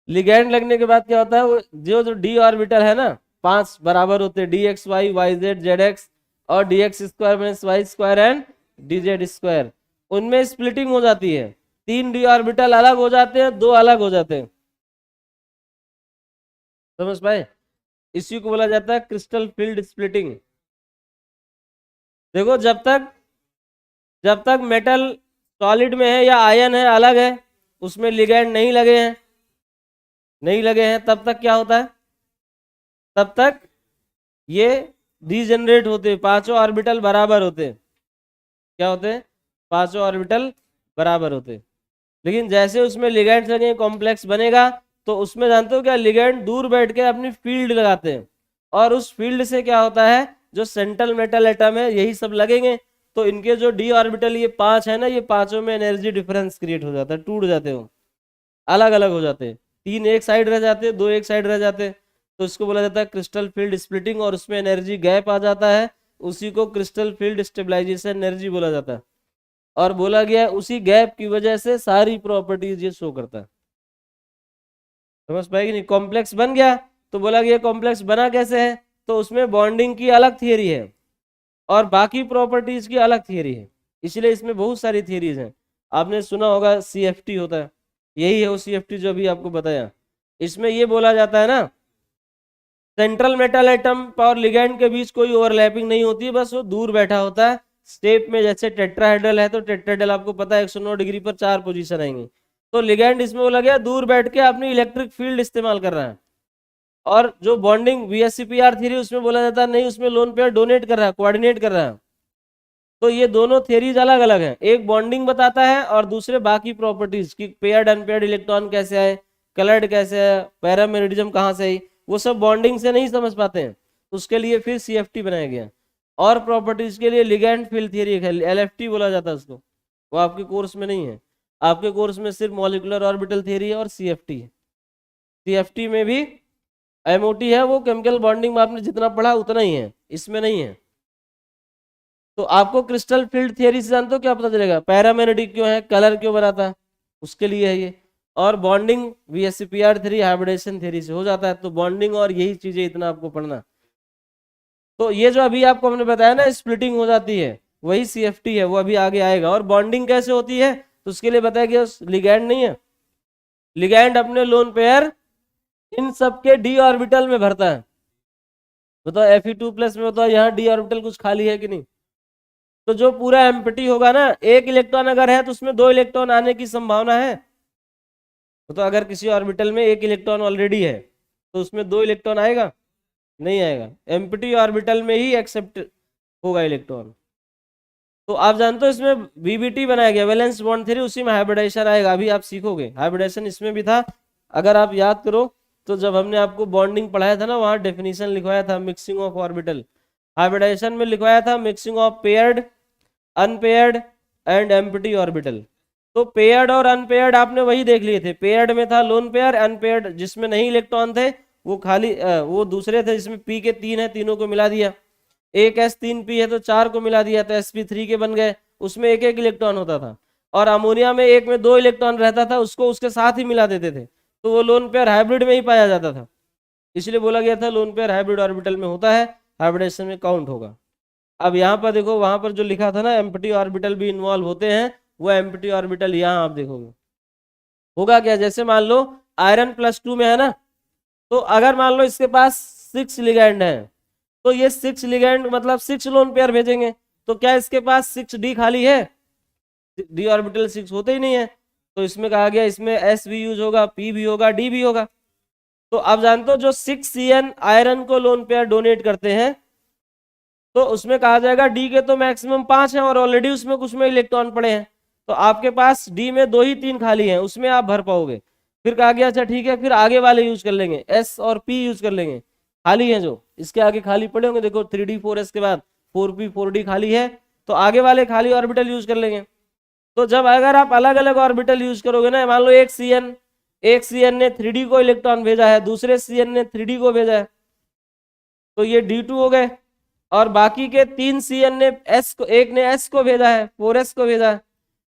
लिगैंड लगने के बाद क्या होता है, वो जो जो डी ऑर्बिटल है ना, 5 बराबर होते हैं, D X Y Y Z Z X और D X square minus Y square and D Z square, उनमें स्प्लिटिंग हो जाती है। 3 डी ऑर्बिटल अलग हो जाते हैं, 2 अलग हो जाते हैं। समझ पाए, इसी को बोला जाता है क्रिस्टल फील्ड स्प्लिटिंग। देखो जब तक मेटल सॉलिड में है या आयन है, अलग है, उसमें लिगैंड नहीं लगे हैं, तब तक क्या होता है, तब तक ये डीजेनरेट होते, पांचों ऑर्बिटल बराबर होते। क्या होते हैं, पांचों ऑर्बिटल बराबर होते। लेकिन जैसे उसमें लिगैंड लगे, कॉम्प्लेक्स बनेगा, तो उसमें जानते हो क्या, लिगैंड दूर बैठ के अपनी फील्ड लगाते हैं, और उस फील्ड से क्या होता है, जो सेंट्रल मेटल एटम है यही सब लगेंगे, तो इनके जो डी ऑर्बिटल ये 5 है ना, ये पांचों में एनर्जी डिफरेंस क्रिएट हो जाता है, टूट जाते हो, अलग अलग हो जाते हैं। 3 एक साइड रह जाते, 2 एक साइड रह जाते, तो इसको बोला जाता है क्रिस्टल फील्ड स्प्लिटिंग, और उसमें एनर्जी गैप आ जाता है, उसी को क्रिस्टल फील्ड स्टेबलाइजेशन एनर्जी बोला जाता है। और बोला गया है उसी गैप की वजह से सारी प्रॉपर्टीज ये शो करता है। समझ पाएगी नहीं, कॉम्प्लेक्स बन गया, तो बोला गया कॉम्प्लेक्स बना कैसे है, तो उसमें बॉन्डिंग की अलग थियरी है और बाकी प्रॉपर्टीज की अलग थियरी है, इसलिए इसमें बहुत सारी थियरीज हैं। आपने सुना होगा CFT होता है, यही है वो CFT जो अभी आपको बताया। इसमें ये बोला जाता है ना, सेंट्रल मेटल एटम और लिगैंड के बीच कोई ओवरलैपिंग नहीं होती है, बस वो दूर बैठा होता है स्टेप में। जैसे टेट्राहेड्रल है तो टेट्राहेड्रल आपको पता है 109 डिग्री पर 4 पोजीशन आएंगे, तो लिगैंड इसमें बोला गया दूर बैठ के अपनी इलेक्ट्रिक फील्ड इस्तेमाल कर रहा है। और जो बॉन्डिंग VSEPR थ्योरी उसमें बोला जाता है नहीं, उसमें लोन पेयर डोनेट कर रहा है, कोऑर्डिनेट कर रहा है। तो ये दोनों थ्योरीज अलग अलग हैं, एक बॉन्डिंग बताता है और दूसरे बाकी प्रॉपर्टीज की, पेयर्ड अनपेयर्ड इलेक्ट्रॉन कैसे आए, कलर्ड कैसे है, पैरामेरिडिज्म कहाँ से आई, वो सब बॉन्डिंग से नहीं समझ पाते हैं, उसके लिए फिर CFT बनाया गया। और प्रॉपर्टीज के लिए लिगैंड फील्ड थ्योरी है, LFT बोला जाता है उसको, वो आपके कोर्स में नहीं है। आपके कोर्स में सिर्फ मॉलिकुलर ऑर्बिटल थ्योरी है और CFT है। CFT में भी MOT है, वो केमिकल बॉन्डिंग में आपने जितना पढ़ा उतना ही है, इसमें नहीं है। तो आपको क्रिस्टल फील्ड थियरी से जानते हो क्या पता चलेगा, पैरामेग्नेटिक क्यों है, कलर क्यों बनाता है, उसके लिए है ये। और bonding VSEPR theory hybridisation theory से हो जाता है, तो बॉन्डिंग और यही चीजें इतना आपको पढ़ना। तो ये जो अभी आपको हमने बताया ना स्प्लिटिंग हो जाती है, वही CFT है, वो अभी आगे आएगा। और बॉन्डिंग कैसे होती है, तो उसके लिए बताया गया लिगैंड नहीं है, लिगैंड अपने लोन पेयर इन सबके डी ऑर्बिटल में भरता है। बताओ Fe2+ में बताओ यहाँ डी ऑर्बिटल कुछ खाली है कि नहीं, तो जो पूरा एम्प्टी होगा ना, एक इलेक्ट्रॉन अगर है तो उसमें 2 इलेक्ट्रॉन आने की संभावना है। तो अगर किसी ऑर्बिटल में 1 इलेक्ट्रॉन ऑलरेडी है तो उसमें 2 इलेक्ट्रॉन आएगा, नहीं आएगा, एम्प्टी ऑर्बिटल में ही एक्सेप्ट होगा इलेक्ट्रॉन। तो आप जानते हो इसमें VBT बनाया गया, वैलेंस बॉन्ड थ्योरी, उसी में हाइब्रिडाइजेशन आएगा, अभी आप सीखोगे। हाइब्रिडाइजेशन इसमें भी था, अगर आप याद करो तो जब हमने आपको बॉन्डिंग पढ़ाया था ना, वहां डेफिनेशन लिखवाया था मिक्सिंग ऑफ ऑर्बिटल। हाइब्रिडाइजेशन में लिखवाया था mixing of paired, unpaired and empty orbital. तो पेयर्ड और अनपेयर्ड आपने वही देख लिए थे, पेयर्ड में था लोन पेयर, अनपेयर्ड जिसमें नहीं इलेक्ट्रॉन थे वो खाली वो दूसरे थे, जिसमें P के 3 है, तीनों को मिला दिया, एक S 3 P है तो 4 को मिला दिया, तो sp3 के बन गए, उसमें एक एक इलेक्ट्रॉन होता था। और अमोनिया में एक में 2 इलेक्ट्रॉन रहता था, उसको उसके साथ ही मिला देते थे, तो वो लोन पेयर हाइब्रिड में ही पाया जाता था, इसलिए बोला गया था लोन पेयर हाइब्रिड ऑर्बिटल में होता है, हाइब्रिडेशन में काउंट होगा। अब यहाँ पर देखो, वहां पर जो लिखा था ना एम्प्टी ऑर्बिटल भी इन्वॉल्व होते हैं, वो एम्प्टी ऑर्बिटल यहाँ आप देखोगे होगा क्या, जैसे मान लो आयरन +2 में है ना, तो अगर मान लो इसके पास 6 लिगैंड है, तो ये 6 लिगैंड मतलब 6 लोन पेयर भेजेंगे। तो क्या इसके पास 6d खाली है? डी ऑर्बिटल 6 होते ही नहीं है, तो इसमें कहा गया इसमें s भी यूज होगा, p भी होगा, d भी होगा। तो आप जानते हो जो 6Cn आयरन को लोन पेयर डोनेट करते हैं, तो उसमें कहा जाएगा डी के तो मैक्सिमम 5 हैं और ऑलरेडी उसमें कुछ में इलेक्ट्रॉन पड़े हैं, तो आपके पास डी में 2 ही 3 खाली हैं, उसमें आप भर पाओगे। फिर कहा गया अच्छा ठीक है, फिर आगे वाले यूज कर लेंगे, एस और पी यूज कर लेंगे, खाली है जो इसके आगे खाली पड़े होंगे, देखो 3d 4s के बाद 4p 4d खाली है, तो आगे वाले खाली ऑर्बिटल यूज कर लेंगे। तो जब अगर आप अलग अलग ऑर्बिटल यूज करोगे ना, मान लो एक सीएन ने 3d को इलेक्ट्रॉन भेजा है, दूसरे सीएन ने 3d को भेजा है, तो ये d2 हो गए, और बाकी के 3 सीएन ने s को, एक ने s को भेजा है, 4s को भेजा है,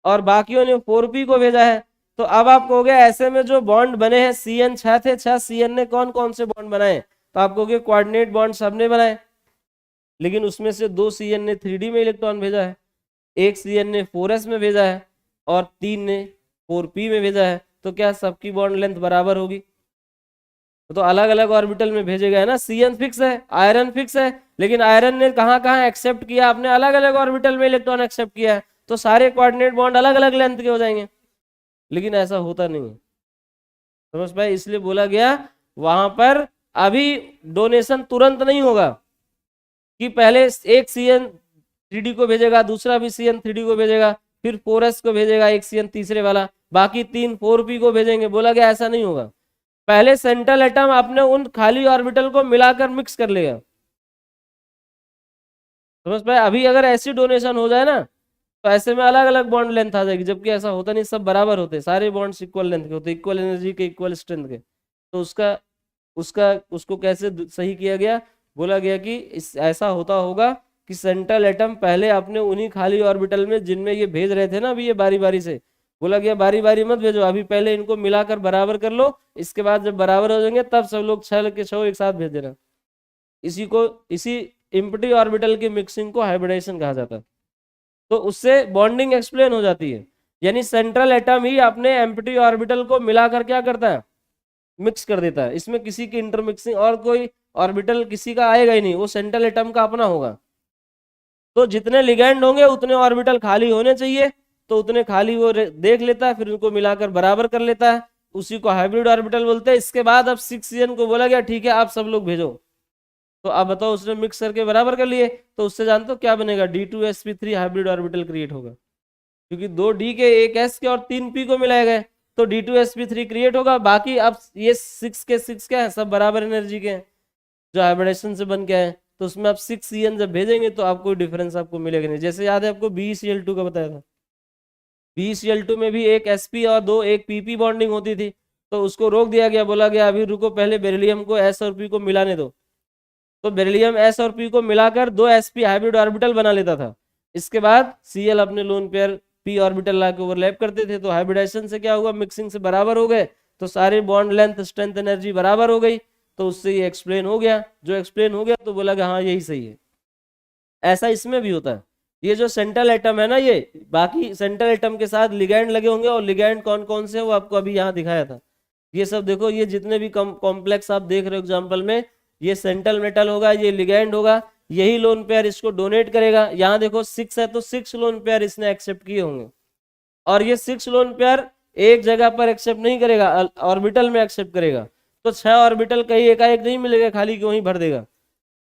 और बाकियों ने 4p को भेजा है। तो अब आप कहोगे ऐसे में जो बॉन्ड बने हैं, सीएन 6 थे, 6 सीएन ने कौन कौन से बॉन्ड बनाए? तो आप कहोगे कोऑर्डिनेट बॉन्ड सबने बनाए, लेकिन उसमें से 2 सीएन ने 3d में इलेक्ट्रॉन भेजा है, एक सीएन ने 4s में भेजा है, और 3 ने 4p में भेजा है। तो क्या सबकी बॉन्ड लेंथ बराबर होगी? तो अलग अलग ऑर्बिटल में भेजे गए ना, सीएन फिक्स है, आयरन फिक्स है, लेकिन आयरन ने कहाँ कहाँ एक्सेप्ट किया, आपने अलग अलग ऑर्बिटल में इलेक्ट्रॉन एक्सेप्ट किया है, तो सारे कोऑर्डिनेट बॉन्ड अलग अलग लेंथ के हो जाएंगे, लेकिन ऐसा होता नहीं है, समझ पाए? इसलिए बोला गया वहां पर अभी डोनेशन तुरंत नहीं होगा, कि पहले एक सीएन 3d को भेजेगा, दूसरा भी सीएन 3d को भेजेगा, फिर 4s को भेजेगा एक सीएन तीसरे वाला, बाकी 3 4p को भेजेंगे। बोला गया ऐसा नहीं होगा, पहले सेंट्रल एटम आपने उन खाली ऑर्बिटल को मिलाकर मिक्स कर लेगा, समझ पाए? अभी अगर ऐसी डोनेशन हो जाए ना, तो ऐसे में अलग अलग बॉन्ड लेंथ आ जाएगी, जबकि ऐसा होता नहीं, सब बराबर होते, सारे बॉन्ड्स इक्वल लेंथ के होते, इक्वल एनर्जी के, इक्वल स्ट्रेंथ के। तो उसको कैसे सही किया गया? बोला गया कि ऐसा होता होगा कि सेंट्रल एटम पहले अपने उन्हीं खाली ऑर्बिटल में, जिनमें ये भेज रहे थे ना अभी ये बारी बारी से, बोला गया बारी बारी मत भेजो, अभी पहले इनको मिलाकर बराबर कर लो, इसके बाद जब बराबर हो जाएंगे तब सब लोग 6 के 6 एक साथ भेज देना। इसी एम्प्टी ऑर्बिटल की मिक्सिंग को हाइब्रिडेशन कहा जाता है। तो उससे बॉन्डिंग एक्सप्लेन हो जाती है, यानी सेंट्रल एटम ही अपने एम्प्टी ऑर्बिटल को मिलाकर क्या करता है? मिक्स कर देता है, इसमें किसी की इंटरमिक्सिंग और कोई ऑर्बिटल किसी का आएगा ही नहीं, वो सेंट्रल एटम का अपना होगा। तो जितने लिगैंड होंगे उतने ऑर्बिटल खाली होने चाहिए, तो उतने खाली वो देख लेता है, फिर उनको मिलाकर बराबर कर लेता है, उसी को हाइब्रिड ऑर्बिटल बोलते हैं। इसके बाद अब 6Cn को बोला गया ठीक है आप सब लोग भेजो, तो आप बताओ उसने मिक्स करके बराबर कर लिए, तो उससे जानते हो क्या बनेगा? D2sp3 हाइब्रिड ऑर्बिटल क्रिएट होगा, क्योंकि 2d के, एक s के और 3p को मिलाए गए, तो D2sp3 क्रिएट होगा। बाकी अब ये 6 के 6 क्या है, सब बराबर एनर्जी के हैं जो हाइब्रिडेशन से बन के आए, तो उसमें आप 6Cn जब भेजेंगे तो आपको कोई डिफरेंस आपको मिलेगा नहीं। जैसे याद है आपको BeCl2 का बताया था, BeCl2 में भी एक sp और एक pp बॉन्डिंग होती थी, तो उसको रोक दिया गया, बोला गया अभी रुको, पहले बेरिलियम को s और p को मिलाने दो। तो बेरिलियम s और p को मिलाकर 2 sp हाइब्रिड ऑर्बिटल बना लेता था, इसके बाद Cl अपने लोन पेयर p ऑर्बिटल ला के ओवरलैप करते थे, तो हाइब्रिडेशन से क्या हुआ? मिक्सिंग से बराबर हो गए, तो सारे बॉन्ड लेंथ स्ट्रेंथ एनर्जी बराबर हो गई, तो उससे ये एक्सप्लेन हो गया। जो एक्सप्लेन हो गया तो बोला कि हाँ यही सही है। ऐसा इसमें भी होता है, ये जो सेंट्रल एटम है ना, ये बाकी सेंट्रल एटम के साथ लिगैंड लगे होंगे, और लिगैंड कौन कौन से वो आपको अभी यहाँ दिखाया था। ये सब देखो, ये जितने भी कॉम्प्लेक्स आप देख रहे हो एग्जाम्पल में, ये सेंट्रल मेटल होगा, ये लिगैंड होगा, यही लोन पेयर इसको डोनेट करेगा। यहाँ देखो 6 है, तो 6 लोन पेयर इसने एक्सेप्ट किए होंगे, और ये 6 लोन पेयर एक जगह पर एक्सेप्ट नहीं करेगा, ऑर्बिटल में एक्सेप्ट करेगा। तो 6 ऑर्बिटल कहीं एकाएक नहीं मिलेगा खाली कि वहीं भर देगा,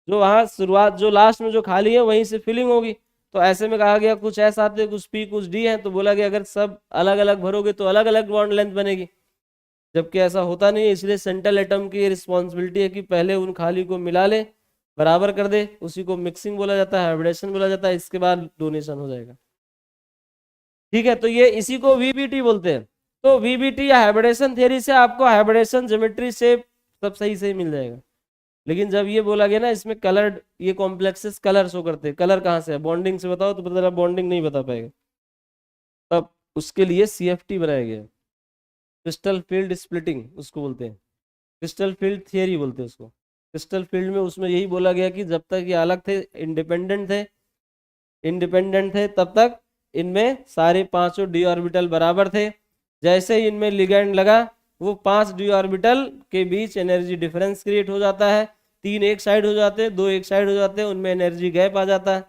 जो वहां शुरुआत, जो लास्ट में जो खाली है वहीं से फिलिंग होगी। तो ऐसे में कहा गया कुछ एस आते, कुछ पी, कुछ डी है, तो बोला गया अगर सब अलग अलग भरोगे तो अलग अलग बॉन्ड लेंथ बनेगी, जबकि ऐसा होता नहीं है। इसलिए सेंट्रल एटम की रिस्पॉन्सिबिलिटी है कि पहले उन खाली को मिला ले, बराबर कर दे, उसी को मिक्सिंग बोला जाता है, हाइब्रिडेशन बोला जाता है, इसके बाद डोनेशन हो जाएगा। ठीक है, तो ये इसी को वीबीटी बोलते हैं। तो वीबीटी या हाइब्रिडेशन थ्योरी से आपको हाइब्रिडेशन ज्योमेट्री शेप सब सही सही मिल जाएगा। लेकिन जब ये बोला गया ना इसमें कलर्ड, ये कॉम्प्लेक्सेस कलर शो करते हैं, कलर कहाँ से है? बॉन्डिंग से बताओ, तो पता चला बॉन्डिंग नहीं बता पाएगा, तब उसके लिए CFT बनाया गया, क्रिस्टल फील्ड स्प्लिटिंग उसको बोलते हैं, क्रिस्टल फील्ड थियरी बोलते हैं उसको। क्रिस्टल फील्ड में उसमें यही बोला गया कि जब तक ये अलग थे, इंडिपेंडेंट थे, तब तक इनमें सारे 5 डी ऑर्बिटल बराबर थे। जैसे ही इनमें लिगैंड लगा वो 5 डी ऑर्बिटल के बीच एनर्जी डिफरेंस क्रिएट हो जाता है, 3 एक साइड हो जाते हैं, 2 एक साइड हो जाते हैं, उनमें एनर्जी गैप आ जाता है।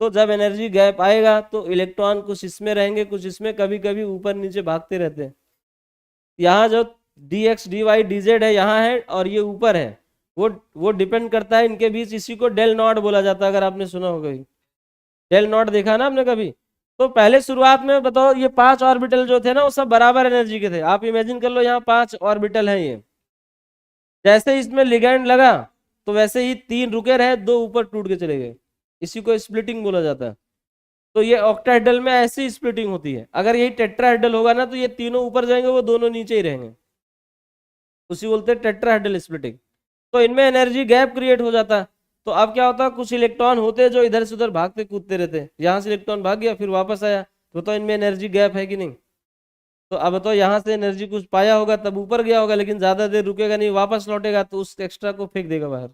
तो जब एनर्जी गैप आएगा तो इलेक्ट्रॉन कुछ इसमें रहेंगे, कुछ इसमें, कभी कभी ऊपर नीचे भागते रहते हैं। यहाँ जो D X D Y D Z है यहाँ है और ये ऊपर है, वो डिपेंड करता है इनके बीच। इसी को डेल नॉट बोला जाता है, अगर आपने सुना होगा। डेल नॉट देखा ना आपने कभी? तो पहले शुरुआत में बताओ, ये 5 ऑर्बिटल जो थे ना वो सब बराबर एनर्जी के थे। आप इमेजिन कर लो यहाँ 5 ऑर्बिटल हैं ये, जैसे ही इसमें लिगैंड लगा तो वैसे ही 3 रुके रहे, 2 ऊपर टूट के चले गए। इसी को स्प्लिटिंग बोला जाता है। तो ये ऑक्टाहेड्रल में ऐसी स्प्लिटिंग होती है। अगर यही टेट्राहेड्रल होगा ना तो ये तीनों ऊपर जाएंगे, वो दोनों नीचे ही रहेंगे। उसी बोलते हैं टेट्राहेड्रल स्प्लिटिंग। तो इनमें एनर्जी गैप क्रिएट हो जाता है। तो अब क्या होता है, कुछ इलेक्ट्रॉन होते हैं जो इधर से उधर भागते कूदते रहते हैं। यहाँ से इलेक्ट्रॉन भाग गया फिर वापस आया, तो इनमें एनर्जी गैप है कि नहीं? तो अब तो यहाँ से एनर्जी कुछ पाया होगा तब ऊपर गया होगा, लेकिन ज्यादा देर रुकेगा नहीं, वापस लौटेगा तो उस एक्स्ट्रा को फेंक देगा बाहर।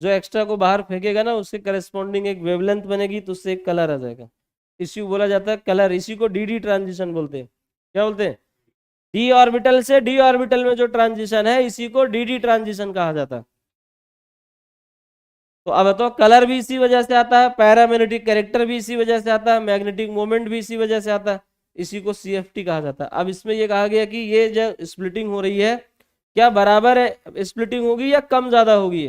जो एक्स्ट्रा को बाहर फेंकेगा ना उससे करस्पॉन्डिंग एक वेवलेंथ बनेगी, तो उससे एक कलर आ जाएगा। इसी को बोला जाता है कलर। इसी को डी डी ट्रांजिशन बोलते हैं। क्या बोलते हैं? डी ऑर्बिटल से डी ऑर्बिटल में जो ट्रांजिशन है इसी को डी डी ट्रांजिशन कहा जाता है। तो अब तो कलर भी इसी वजह से आता है, पैरामैग्नेटिक कैरेक्टर भी इसी वजह से आता है, मैग्नेटिक मोमेंट भी इसी वजह से आता है। इसी को सीएफटी कहा जाता है। अब इसमें ये कहा गया कि ये जो स्प्लिटिंग हो रही है क्या बराबर है स्प्लिटिंग होगी या कम ज्यादा होगी?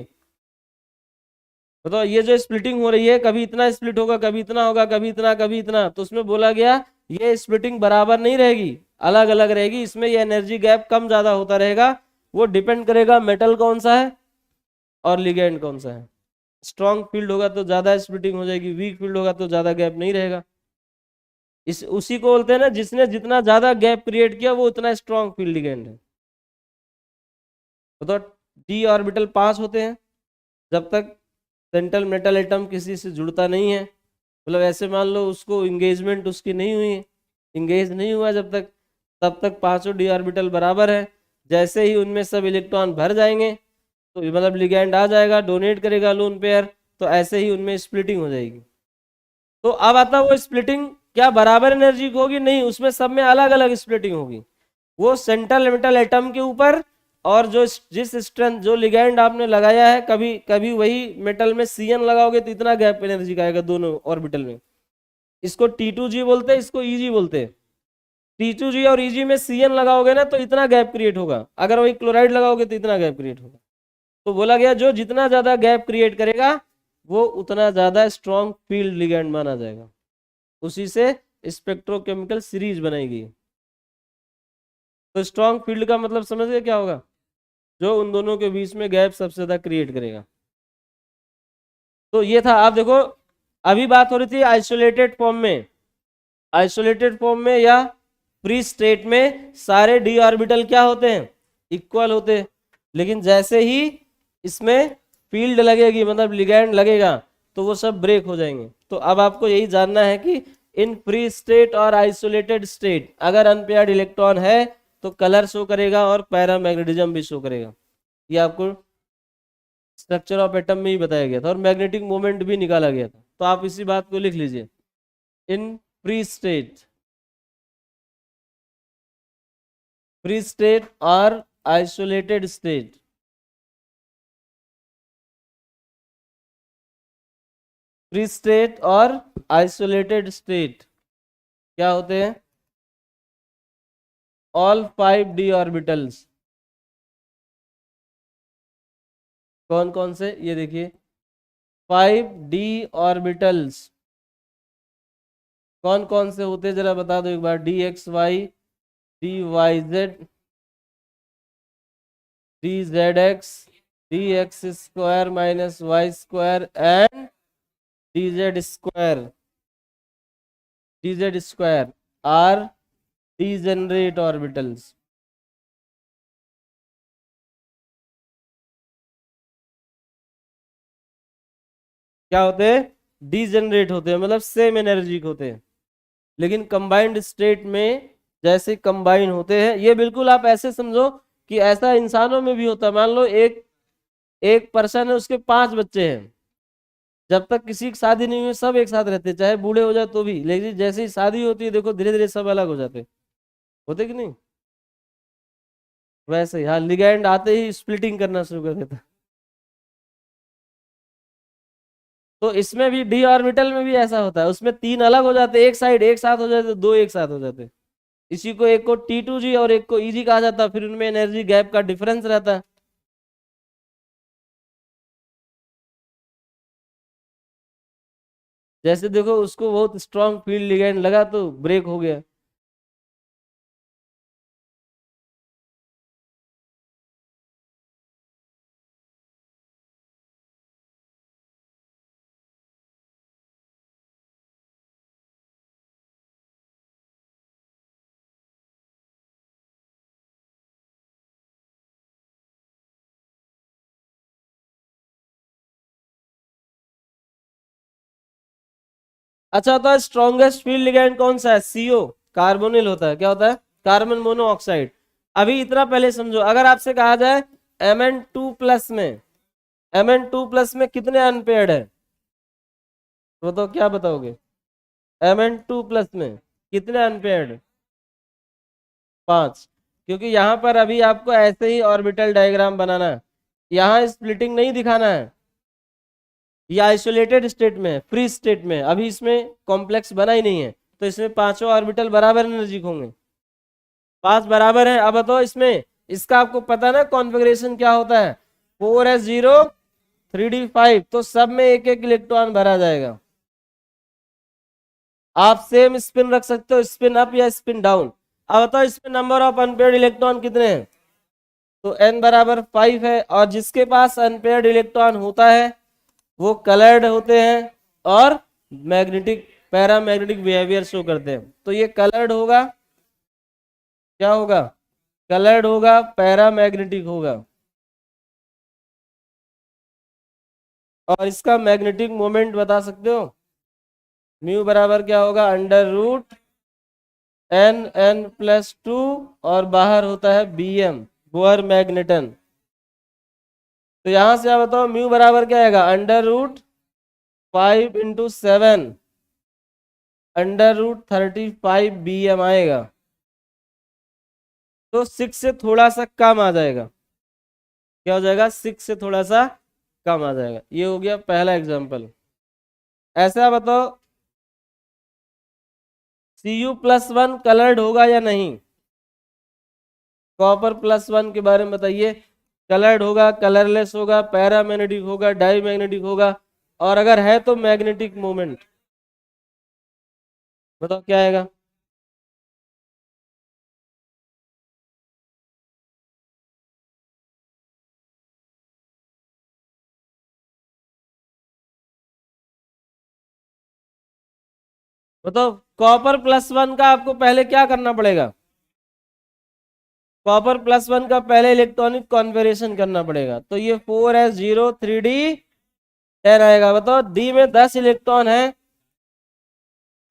तो ये जो स्प्लिटिंग हो रही है, कभी इतना स्प्लिट होगा, कभी इतना होगा, कभी इतना, कभी इतना। तो उसमें बोला गया ये स्प्लिटिंग बराबर नहीं रहेगी, अलग अलग रहेगी। इसमें ये एनर्जी गैप कम ज्यादा होता रहेगा। वो डिपेंड करेगा मेटल कौन सा है और लिगेंड कौन सा है। स्ट्रॉन्ग फील्ड होगा तो ज्यादा स्प्लिटिंग हो जाएगी, वीक फील्ड होगा तो ज्यादा गैप नहीं रहेगा। इस उसी को बोलते हैं ना, जिसने जितना ज्यादा गैप क्रिएट किया वो उतना स्ट्रॉन्ग फील्ड लिगेंड है। तो डी ऑर्बिटल पास होते हैं जब तक सेंट्रल मेटल एटम किसी से जुड़ता नहीं है। मतलब ऐसे मान लो उसको इंगेजमेंट उसकी नहीं हुई, इंगेज नहीं हुआ जब तक, तब तक पांचों डी ऑर्बिटल बराबर है। जैसे ही उनमें सब इलेक्ट्रॉन भर जाएंगे तो मतलब लिगैंड आ जाएगा, डोनेट करेगा लोन पेयर, तो ऐसे ही उनमें स्प्लिटिंग हो जाएगी। तो अब आता वो स्प्लिटिंग क्या बराबर एनर्जी की होगी? नहीं, उसमें सब में अलग अलग स्प्लिटिंग होगी। वो सेंट्रल मेटल एटम के ऊपर, और जो जिस स्ट्रेंथ जो लिगैंड आपने लगाया है, कभी कभी वही मेटल में सीएन लगाओगे तो इतना गैप एनर्जी का आएगा दोनों ऑर्बिटल में। इसको T2G बोलते हैं, इसको EG बोलते हैं। T2G और EG में सीएन लगाओगे ना तो इतना गैप क्रिएट होगा, अगर वही क्लोराइड लगाओगे तो इतना गैप क्रिएट होगा। तो बोला गया जो जितना ज्यादा गैप क्रिएट करेगा वो उतना ज्यादा स्ट्रॉन्ग फील्ड लिगैंड माना जाएगा। उसी से स्पेक्ट्रोकेमिकल सीरीज बनाई गई। तो स्ट्रॉन्ग फील्ड का मतलब समझ गए क्या होगा? जो उन दोनों के बीच में गैप सबसे ज्यादा क्रिएट करेगा। तो ये था। आप देखो अभी बात हो रही थी आइसोलेटेड फॉर्म में। आइसोलेटेड फॉर्म में या फ्री स्टेट में सारे डी ऑर्बिटल क्या होते हैं? इक्वल होते हैं। लेकिन जैसे ही इसमें फील्ड लगेगी, मतलब लिगैंड लगेगा, तो वो सब ब्रेक हो जाएंगे। तो अब आपको यही जानना है कि इन फ्री स्टेट और आइसोलेटेड स्टेट अगर अनपेयर्ड इलेक्ट्रॉन है तो कलर शो करेगा और पैरामैग्नेटिज्म भी शो करेगा। ये आपको स्ट्रक्चर ऑफ एटम में ही बताया गया था और मैग्नेटिक मोमेंट भी निकाला गया था। तो आप इसी बात को लिख लीजिए। इन फ्री स्टेट और आइसोलेटेड स्टेट, फ्री स्टेट और आइसोलेटेड स्टेट क्या होते हैं? All 5 D orbitals. कौन कौन से? ये देखिए 5 डी ऑर्बिटल्स कौन कौन से होते हैं जरा बता दो एक बार। D X Y, D Y Z, D Z X, D X square minus Y square and D Z square. D Z square are degenerate orbitals. क्या होते हैं? डीजेनरेट होते हैं, मतलब सेम एनर्जी के होते हैं, लेकिन कंबाइंड स्टेट में जैसे कंबाइन होते हैं। ये बिल्कुल आप ऐसे समझो कि ऐसा इंसानों में भी होता है। मान लो एक एक पर्सन है, उसके 5 बच्चे हैं। जब तक किसी की शादी नहीं हुई सब एक साथ रहते, चाहे बूढ़े हो जाए तो भी, लेकिन जैसे ही शादी होती है देखो धीरे धीरे सब अलग हो जाते, होते कि नहीं? वैसे ही हाँ, लिगैंड आते ही स्प्लिटिंग करना शुरू कर देता। तो इसमें भी डी ऑर्बिटल में भी ऐसा होता है, उसमें तीन अलग हो जाते, एक साइड एक साथ हो जाते, दो एक साथ हो जाते। इसी को एक को T2G और एक को EG कहा जाता है, फिर उनमें एनर्जी गैप का डिफरेंस रहता है। जैसे देखो उसको बहुत स्ट्रांग फील्ड लिगेंड लगा तो ब्रेक हो गया। अच्छा, तो स्ट्रॉन्गेस्ट फील्ड लिगेंड कौन सा है? CO, कार्बोनिल होता है। क्या होता है? Carbon monoxide. अभी इतना पहले समझो, अगर आपसे कहा जाए Mn2+ में, Mn2+ में कितने अनपेयर्ड है, तो क्या बताओगे? Mn2+ में कितने अनपेयर्ड? 5। क्योंकि यहाँ पर अभी आपको ऐसे ही ऑर्बिटल डायग्राम बनाना है, यहाँ स्प्लिटिंग नहीं दिखाना है। ये आइसोलेटेड स्टेट में, फ्री स्टेट में, अभी इसमें कॉम्प्लेक्स बना ही नहीं है, तो इसमें पांचों ऑर्बिटल बराबर एनर्जी होंगे। 5 बराबर है। अब बताओ इसमें, इसका आपको पता ना कॉन्फ़िगरेशन क्या होता है? 4s0 3d5, तो सब में एक एक इलेक्ट्रॉन भरा जाएगा। आप सेम स्पिन रख सकते हो, स्पिन अप या स्पिन डाउन। अब बताओ इसमें नंबर ऑफ अनपेयर्ड इलेक्ट्रॉन कितने हैं? तो n बराबर 5 है, और जिसके पास अनपेयर्ड इलेक्ट्रॉन होता है वो कलर्ड होते हैं और मैग्नेटिक, पैरामैग्नेटिक बिहेवियर शो करते हैं। तो ये कलर्ड होगा, क्या होगा? कलर्ड होगा, पैरामैग्नेटिक होगा। और इसका मैग्नेटिक मोमेंट बता सकते हो? म्यू बराबर क्या होगा? √n n+2, और बाहर होता है Bm, बोहर मैग्नेटन। तो यहां से आप बताओ म्यू बराबर क्या आएगा? √5 × 7, √35 आएगा। तो 6 से थोड़ा सा कम आ जाएगा। क्या हो जाएगा? 6 से थोड़ा सा कम आ जाएगा। ये हो गया पहला एग्जाम्पल। ऐसा बताओ Cu+1 कलर्ड होगा या नहीं? कॉपर+1 के बारे में बताइए। कलर्ड होगा, कलरलेस होगा, पैरामैग्नेटिक होगा, डाईमैग्नेटिक होगा, और अगर है तो मैग्नेटिक मोमेंट। बताओ क्या आएगा? बताओ कॉपर+1 का आपको पहले क्या करना पड़ेगा? कॉपर+1 का पहले इलेक्ट्रॉनिक कॉन्फ़िगरेशन करना पड़ेगा। तो ये 4s0 3d10 आएगा। बताओ डी में 10 इलेक्ट्रॉन है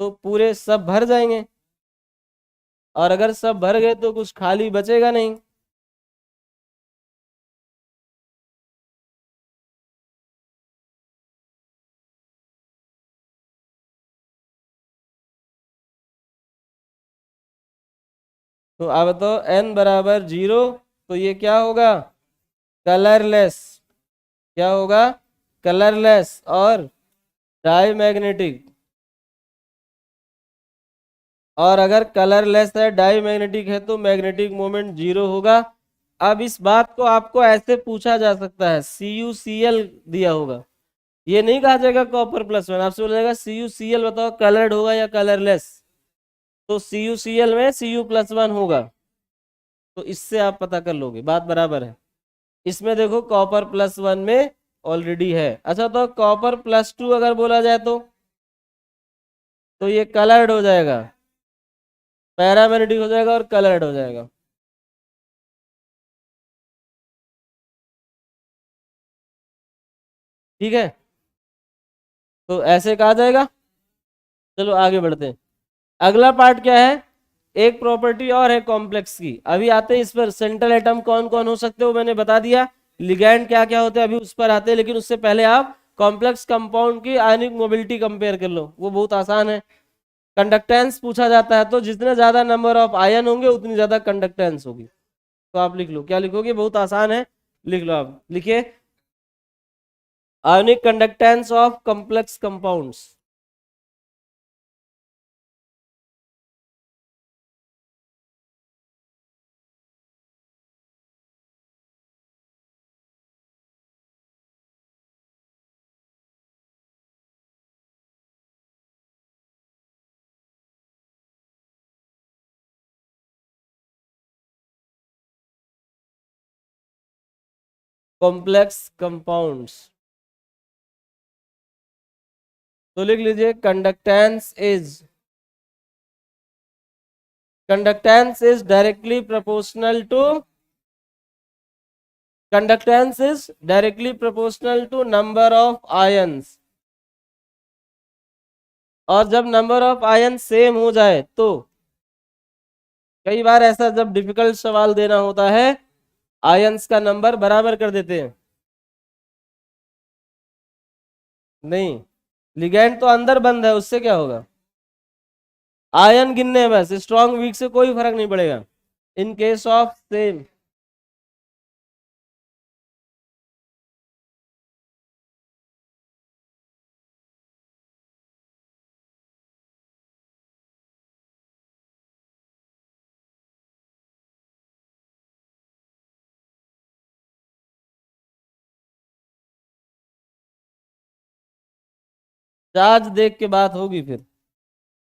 तो पूरे सब भर जाएंगे, और अगर सब भर गए तो कुछ खाली बचेगा नहीं। तो अब तो n बराबर 0, तो ये क्या होगा? कलरलेस। क्या होगा? कलरलेस और डाईमैग्नेटिक। और अगर कलरलेस है, डाईमैग्नेटिक है, तो मैग्नेटिक मोमेंट 0 होगा। अब इस बात को आपको ऐसे पूछा जा सकता है, CuCl दिया होगा, ये नहीं कहा जाएगा कॉपर+1, आपसे बोला जाएगा CuCl बताओ कलर्ड होगा या कलरलेस? तो CuCl में Cu+1 होगा। तो इससे आप पता कर लोगे, बात बराबर है। इसमें देखो कॉपर+1 में ऑलरेडी है। अच्छा, तो कॉपर+2 अगर बोला जाए तो ये कलर्ड हो जाएगा, पैरामैग्नेटिक हो जाएगा और कलर्ड हो जाएगा। ठीक है, तो ऐसे कहा जाएगा। चलो आगे बढ़ते हैं। अगला पार्ट क्या है? एक प्रॉपर्टी और है कॉम्प्लेक्स की, अभी आते हैं इस पर। सेंट्रल एटम कौन कौन हो सकते हो मैंने बता दिया, लिगैंड क्या क्या होते हैं अभी उस पर आते हैं, लेकिन उससे पहले आप कॉम्प्लेक्स कंपाउंड की आयनिक मोबिलिटी कंपेयर कर लो, वो बहुत आसान है। कंडक्टेंस पूछा जाता है, तो जितने ज्यादा नंबर ऑफ आयन होंगे उतनी ज्यादा कंडक्टेंस होगी। तो आप लिख लो, क्या लिखोगे, बहुत आसान है, लिख लो, आप लिखिए ionic conductance of complex compounds. Complex compounds, तो लिख लीजिए conductance is directly proportional to number of ions, और जब नंबर ऑफ आयन सेम हो जाए तो, कई बार ऐसा जब डिफिकल्ट सवाल देना होता है आयंस का नंबर बराबर कर देते हैं। नहीं, लिगैंड तो अंदर बंद है, उससे क्या होगा, आयन गिनने हैं बस, स्ट्रॉन्ग वीक से कोई फर्क नहीं पड़ेगा in case of same. Charge देख के बात होगी फिर,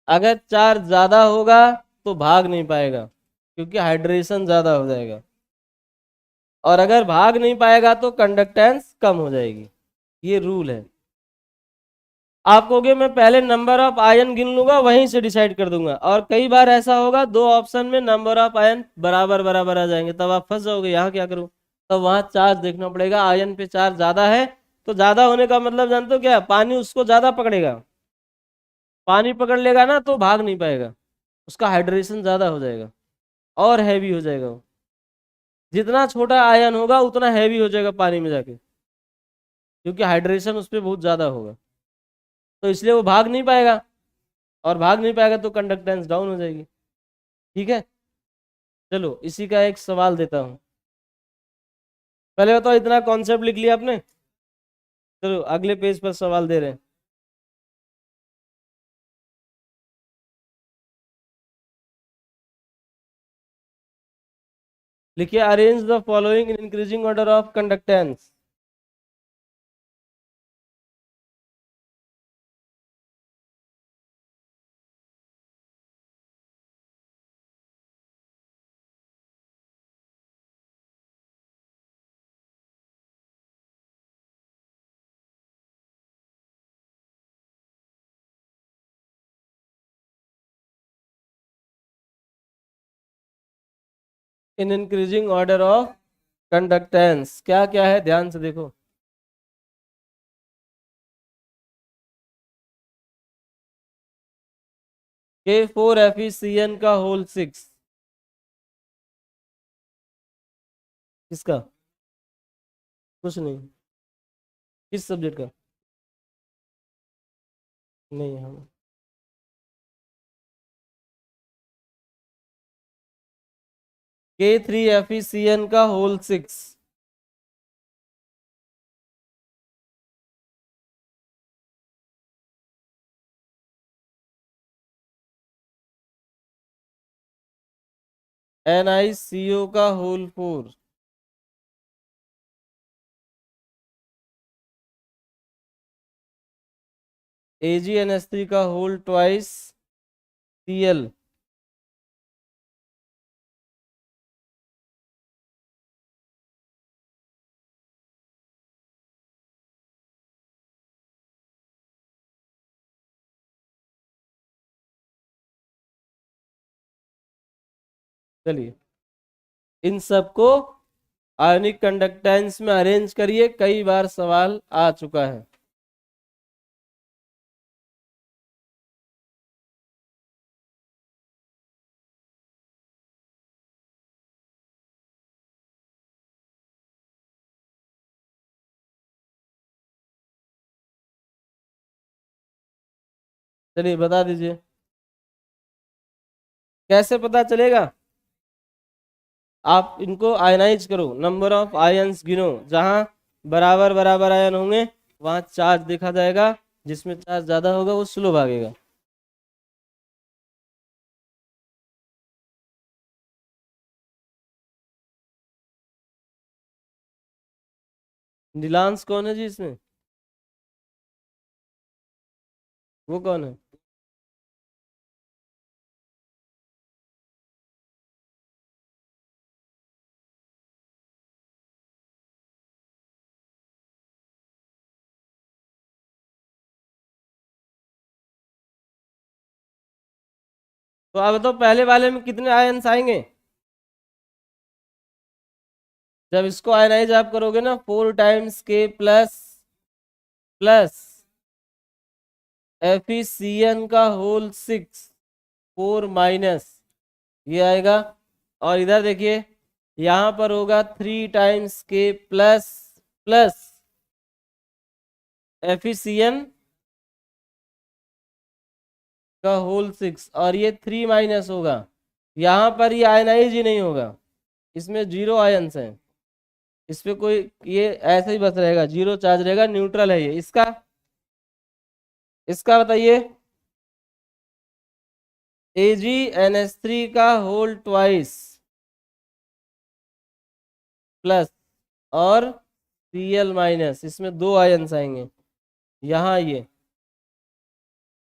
अगर चार्ज ज्यादा होगा तो भाग नहीं पाएगा क्योंकि हाइड्रेशन ज्यादा हो जाएगा, और अगर भाग नहीं पाएगा तो कंडक्टेंस कम हो जाएगी, ये रूल है। आप कहोगे मैं पहले नंबर ऑफ आयन गिन लूंगा वहीं से डिसाइड कर दूंगा, और कई बार ऐसा होगा दो ऑप्शन में नंबर ऑफ आयन बराबर बराबर आ जाएंगे, तब आप फंस जाओगे, यहाँ क्या करूं, तब वहां चार्ज देखना पड़ेगा, आयन पे चार्ज ज्यादा है तो ज्यादा होने का मतलब जानते हो क्या, पानी उसको ज्यादा पकड़ेगा, पानी पकड़ लेगा ना तो भाग नहीं पाएगा, उसका हाइड्रेशन ज्यादा हो जाएगा और हैवी हो जाएगा वो, जितना छोटा आयन होगा उतना हैवी हो जाएगा पानी में जाके, क्योंकि हाइड्रेशन उस पर बहुत ज्यादा होगा, तो इसलिए वो भाग नहीं पाएगा, और भाग नहीं पाएगा तो कंडक्टेंस डाउन हो जाएगी। ठीक है, चलो इसी का एक सवाल देता हूँ, पहले बताओ इतना कॉन्सेप्ट लिख लिया आपने, चलो अगले पेज पर सवाल दे रहे हैं। लिखिए arrange the following in increasing order of conductance. In increasing order of conductance क्या क्या है, ध्यान से देखो, K4FeCN का होल 6, किसका, कुछ नहीं, किस सब्जेक्ट का, नहीं हम, K3FeCN का होल 6, NiCO का होल 4, AgNH3 का होल ट्वाइस Cl, चलिए इन सबको आयनिक कंडक्टेंस में अरेंज करिए, कई बार सवाल आ चुका है। चलिए बता दीजिए, कैसे पता चलेगा, आप इनको आयनाइज करो, नंबर ऑफ आयंस गिनो, जहां बराबर बराबर आयन होंगे वहां चार्ज देखा जाएगा, जिसमें चार्ज ज्यादा होगा वो स्लो भागेगा। नीलांश कौन है जी इसमें? वो कौन है? तो आप बताओ पहले वाले में कितने आयंस आएंगे? जब इसको आयनाइज आप करोगे ना, 4 टाइम्स के प्लस प्लस एफिसियन का होल 6, 4 माइनस, ये आएगा। और इधर देखिए, यहां पर होगा 3 टाइम्स के प्लस प्लस एफिसियन का होल 6, और ये 3 माइनस होगा। यहाँ पर ये आयनाइज ही नहीं होगा, इसमें जीरो आयंस है, इस पे कोई, ये ऐसे ही बस रहेगा, जीरो चार्ज रहेगा, न्यूट्रल है ये। इसका बताइए, AgNH3 का होल ट्वाइस प्लस और Cl-, इसमें 2 आयंस आएंगे। यहाँ ये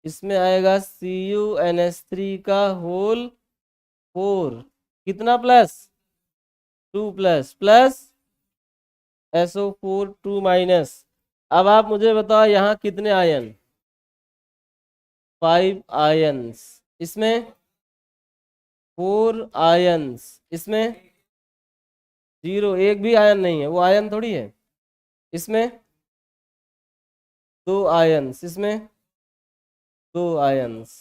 इसमें आएगा CuNH3 का होल 4, कितना plus, 2 plus plus SO4 2 minus. अब आप मुझे बताओ यहाँ कितने आयन? 5 आयंस। इसमें 4 आयंस। इसमें जीरो, एक भी आयन नहीं है, वो आयन थोड़ी है। इसमें 2 आयंस। इसमें 2 आयंस।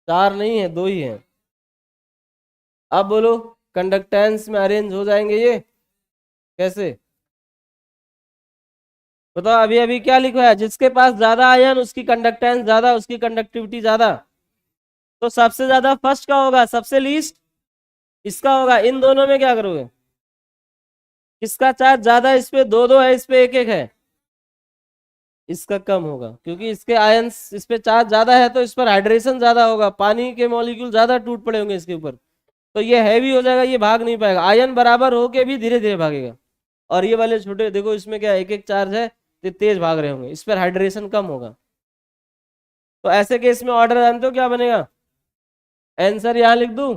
4 नहीं है, 2 ही है। अब बोलो, कंडक्टेंस में अरेंज हो जाएंगे ये कैसे? बताओ, अभी अभी क्या लिखा है, जिसके पास ज्यादा आयन उसकी कंडक्टेंस ज्यादा, उसकी कंडक्टिविटी ज्यादा। तो सबसे ज्यादा फर्स्ट का होगा, सबसे लीस्ट इसका होगा। इन दोनों में क्या करोगे? किसका चार्ज ज्यादा? इस पे दो दो है, इस पे एक एक है, इसका कम होगा, क्योंकि इसके आयंस, इस पे चार्ज ज्यादा है तो इस पर हाइड्रेशन ज्यादा होगा, पानी के मॉलिक्यूल ज्यादा टूट पड़े होंगे इसके ऊपर, तो ये हैवी हो जाएगा, ये भाग नहीं पाएगा। आयन बराबर होके भी धीरे धीरे भागेगा। और ये वाले छोटे देखो, इसमें क्या एक एक चार्ज है, तो तेज भाग रहे होंगे, इस पर हाइड्रेशन कम होगा। तो ऐसे केस में ऑर्डर जानते हो क्या बनेगा? आंसर यहां लिख दूं?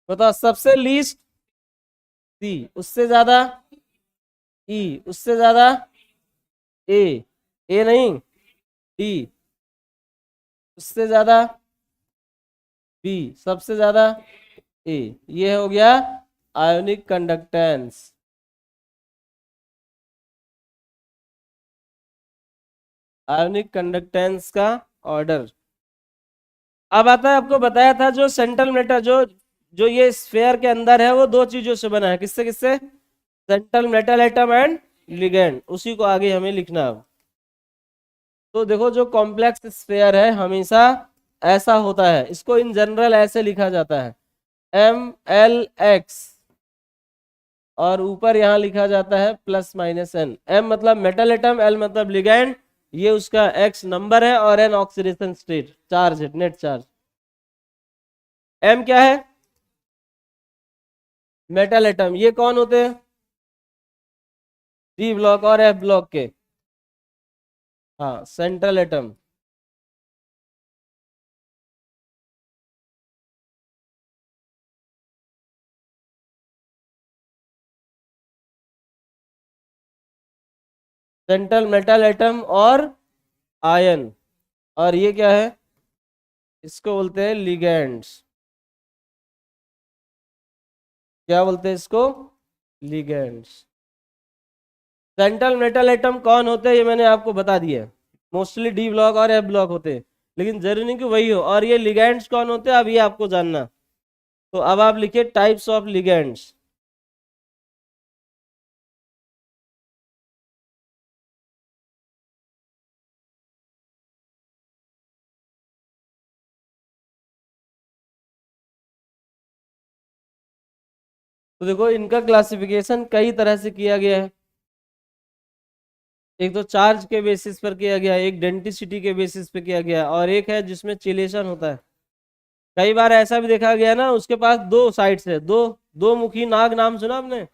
बताओ, सबसे लीस्ट सी, उससे ज्यादा ई, उससे ज्यादा ए, ए नहीं डी, उससे ज्यादा बी, सबसे ज्यादा ए। ये हो गया आयोनिक कंडक्टेंस। आयोनिक कंडक्टेंस का ऑर्डर। अब आता है, आपको बताया था जो सेंट्रल मेटल, जो जो ये स्फेयर के अंदर है, वो 2 चीजों से बना है, किससे किससे? Central metal atom and ligand. उसी को आगे हमें लिखना है अब। तो देखो, जो कॉम्प्लेक्स स्फेयर है हमेशा ऐसा होता है, इसको इन जनरल ऐसे लिखा जाता है, MLX, और ऊपर यहां लिखा जाता है +-N। M मतलब मेटल एटम, L मतलब लिगैंड, ये उसका X नंबर है, और N ऑक्सीडेशन स्टेट, चार्ज है, नेट चार्ज। M क्या है? Metal atom. ये कौन होते हैं? D ब्लॉक और F ब्लॉक के। हाँ, central atom. Central metal atom और आयन। और ये क्या है? इसको बोलते हैं लिगैंड्स। क्या बोलते हैं इसको? लिगैंड्स। सेंट्रल मेटल एटम कौन होते हैं ये मैंने आपको बता दिया है, मोस्टली डी ब्लॉक और एफ ब्लॉक होते हैं, लेकिन जरूरी नहीं कि वही हो। और ये लिगैंड्स कौन होते हैं अब ये आपको जानना। तो अब आप लिखिए टाइप्स ऑफ लिगैंड्स। तो देखो इनका क्लासिफिकेशन कई तरह से किया गया है। एक तो चार्ज के बेसिस पर किया गया है, एक डेंसिटी के बेसिस पे किया गया है, और एक है जिसमें चिलेशन होता है। कई बार ऐसा भी देखा गया ना, उसके पास दो साइड्स है, दो दो मुखी नाग, नाम सुना आपने?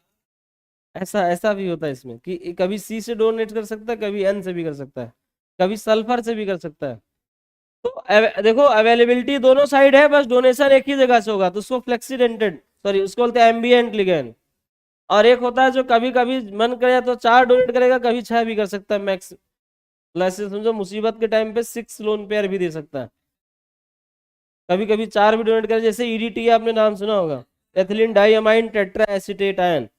ऐसा ऐसा भी होता है इसमें कि कभी सी से डोनेट कर सकता है, कभी एन से भी कर सकता है, कभी सल्फर से भी कर सकता है। तो देखो अवेलेबिलिटी दोनों साइड है, बस डोनेशन एक ही जगह से होगा, तो उसको फ्लेक्सीडेंटेड, सॉरी उसको बोलते हैं एम्बिएंट लिगेंड। और एक होता है जो कभी कभी मन करे तो 4 डोनेट करेगा, कभी 6 भी कर सकता है मैक्स। ऐसे समझो मुसीबत के टाइम पे 6 लोन पेयर भी दे सकता है, कभी कभी 4 भी डोनेट करे, जैसे ईडीटी आपने नाम सुना होगा, ethylene diamine tetra acetate ion.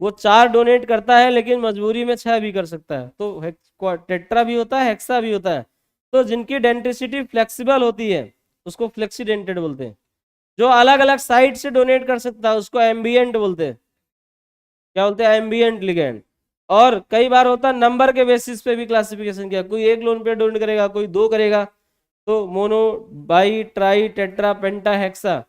वो 4 डोनेट करता है, लेकिन मजबूरी में 6 भी कर सकता है, तो टेट्रा भी होता है, हेक्सा भी होता है। तो जिनकी डेंटिसिटी फ्लेक्सिबल होती है उसको फ्लेक्सीडेंटेड बोलते हैं। जो अलग अलग साइड से डोनेट कर सकता है उसको एम्बिएंट बोलते हैं। क्या बोलते हैं? Ambient ligand. और कई बार होता है नंबर के बेसिस पे भी क्लासिफिकेशन किया, कोई एक लोन पे डोनेट करेगा, कोई 2 करेगा, तो mono, by, try, tetra, penta, hexa,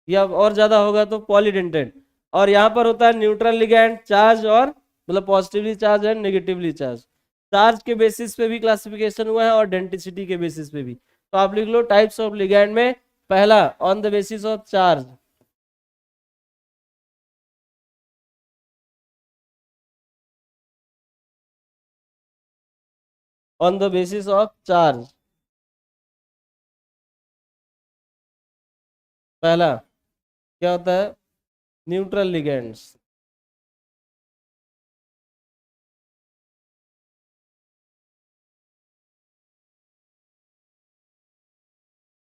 या और ज्यादा होगा तो पॉलीडेंटेड। और यहाँ पर होता है न्यूट्रल लिगैंड, चार्ज, और मतलब positively charge and negatively charge. Charge के बेसिस पे भी क्लासिफिकेशन हुआ है और डेंटिसिटी के बेसिस पे भी। तो आप लिख लो टाइप्स ऑफ लिगैंड में, पहला on the basis of charge, on the basis of charge, पहला क्या होता है? Neutral ligands.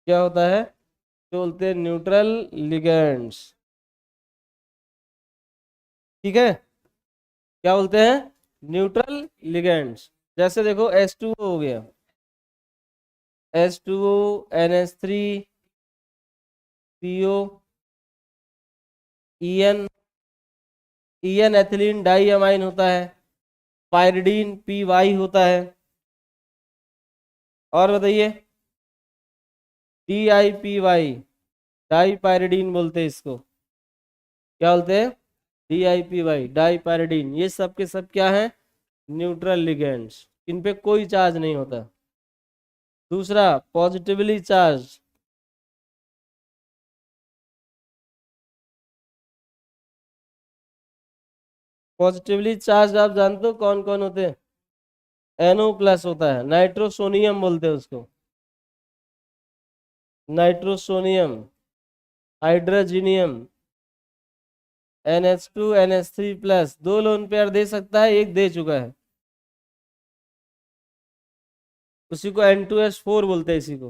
क्या होता है? जो बोलते हैं न्यूट्रल लिगेंड्स। ठीक है, क्या बोलते हैं? Neutral ligands. जैसे देखो H2O हो गया, H2O, NH3, CO, EN ethylene diamine होता है, पायरिडीन PY होता है, और बताइए DIPY, डाई पायरिडीन बोलते हैं इसको। क्या बोलते हैं? DIPY, di pyridine. ये सब के सब क्या है? Neutral ligands. इन पे कोई चार्ज नहीं होता। दूसरा पॉजिटिवली चार्ज, पॉजिटिवली चार्ज आप जानते हो कौन कौन होते हैं? NO+ होता है, नाइट्रोसोनियम बोलते हैं उसको, nitrosonium, hydrogenium, NH2, NH3+। 2 lone pair दे सकता है, एक दे चुका है, उसी को N2S4 बोलते हैं, इसी को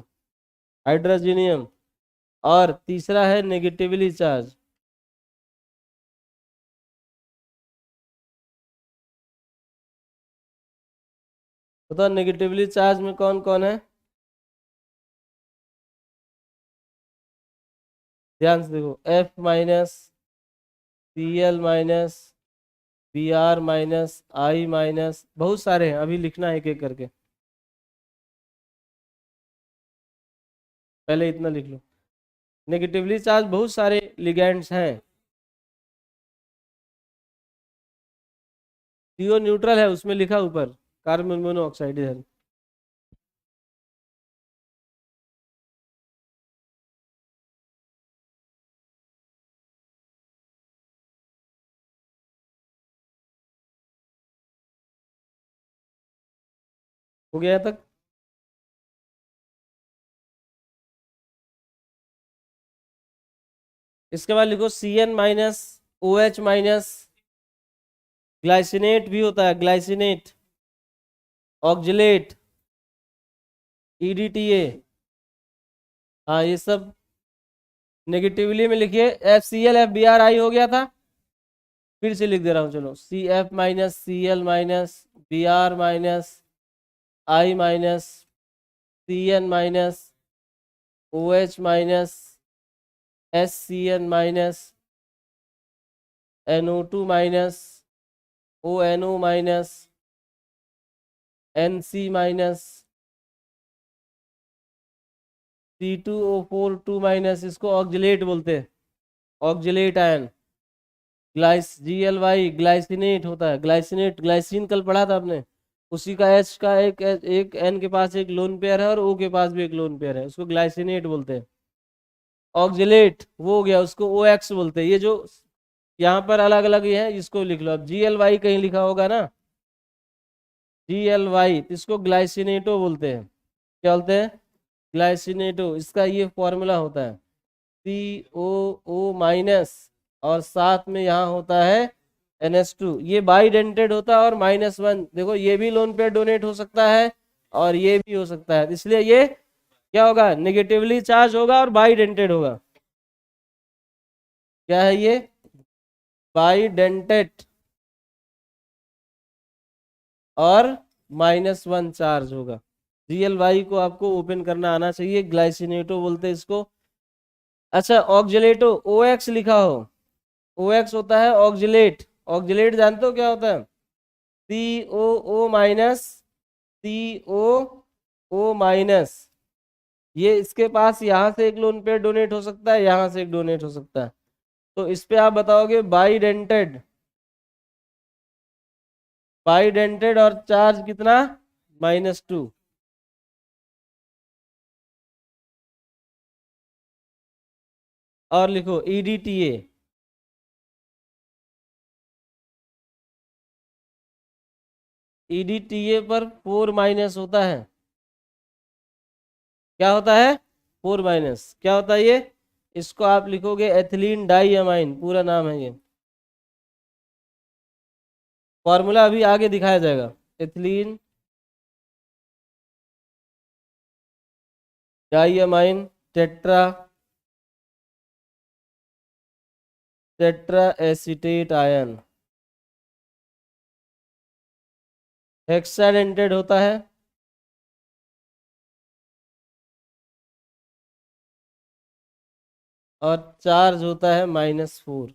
हाइड्रोजीनियम। और तीसरा है नेगेटिवली चार्ज। बताओ नेगेटिवली चार्ज में कौन कौन है? ध्यान से देखो, F-, Cl-, Br-, बहुत सारे हैं, अभी लिखना है एक एक करके, पहले इतना लिख लो। नेगेटिवली चार्ज बहुत सारे लिगेंड्स हैं। CO न्यूट्रल है, उसमें लिखा ऊपर, कार्बन मोनोऑक्साइड है। हो गया यहाँ तक? इसके बाद लिखो CN-OH-, ग्लाइसिनेट भी होता है, ग्लाइसिनेट, ऑक्जिलेट, EDTA। हाँ ये सब नेगेटिवली में लिखिए। FCl, FBr, I हो गया था, फिर से लिख दे रहा हूँ, चलो CF-, Cl-, Br-, I-, CN-, OH-, SCN-, NO2-, ONO-, NC-, C2O4 2-, इसको ऑक्जिलेट बोलते हैं, ऑक्जिलेट आयन। GLY ग्लाइसिनेट होता है, ग्लाइसिनेट ग्लाइसिन कल पढ़ा था आपने, उसी का H का एक N के पास एक लोन पेयर है और O के पास भी एक लोन पेयर है, उसको ग्लाइसिनेट बोलते हैं। ऑक्जेलेट वो हो गया, उसको OX बोलते हैं। ये जो यहाँ पर अलग अलग ही है, इसको लिख लो। अब GLY कहीं लिखा होगा ना, GLY, इसको ग्लाइसिनेटो बोलते हैं। क्या बोलते हैं? ग्लाइसिनेटो। इसका ये फॉर्मूला होता है COO माइनस, और साथ में यहाँ होता है NH2। ये बाइडेंटेड होता है और -1, देखो ये भी लोन पे डोनेट हो सकता है और ये भी हो सकता है, इसलिए ये क्या होगा, नेगेटिवली चार्ज होगा और बाइडेंटेड होगा। क्या है ये? बाइडेंटेड और -1 चार्ज होगा। GLY को आपको ओपन करना आना चाहिए, ग्लाइसिनेटो बोलते हैं इसको। अच्छा, ऑक्जेलेटो OX लिखा हो, OX होता है ऑक्जेलेट। ऑक्जेलेट जानते हो क्या होता है? COO minus, COO minus. ये इसके पास यहाँ से एक लोन पेयर डोनेट हो सकता है, यहाँ से एक डोनेट हो सकता है। तो इस पे आप बताओगे बाइडेंटेड, बाइडेंटेड और चार्ज कितना, -2। और लिखो EDTA। EDTA पर 4 माइनस होता है। क्या होता है? 4 माइनस। क्या होता है ये? इसको आप लिखोगे एथिलीन डाई अमाइन, पूरा नाम है ये। फॉर्मूला अभी आगे दिखाया जाएगा। Ethylene di amine tetra, tetra acetate ion, hexadentate होता है और चार्ज होता है -4।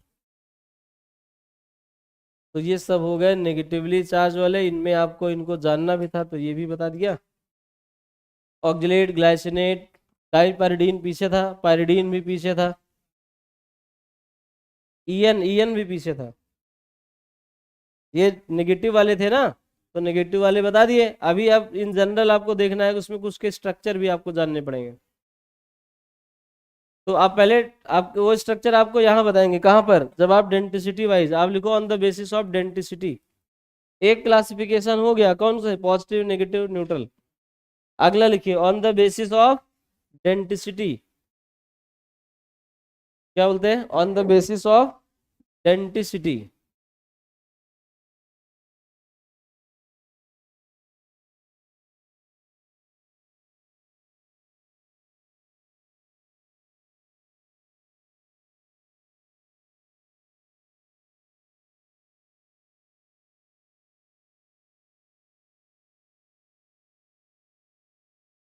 तो ये सब हो गए नेगेटिवली चार्ज वाले, इनमें आपको इनको जानना भी था तो ये भी बता दिया। ऑक्जेलेट, ग्लाइसिनेट, डाइपाइरिडीन पीछे था, पाइरिडीन भी पीछे था, ईएन भी पीछे था। ये नेगेटिव वाले थे ना, तो नेगेटिव वाले बता दिए। अभी अब इन जनरल आपको देखना है कि उसमें कुछ के स्ट्रक्चर भी आपको जानने पड़ेंगे। तो आप पहले, आपको वो स्ट्रक्चर आपको यहाँ बताएंगे, कहाँ पर, जब आप डेंटिसिटी वाइज आप लिखो on the basis of denticity. एक क्लासिफिकेशन हो गया, कौन सा? Positive, negative, neutral. अगला लिखिए on the basis of denticity. क्या बोलते हैं? On the basis of denticity.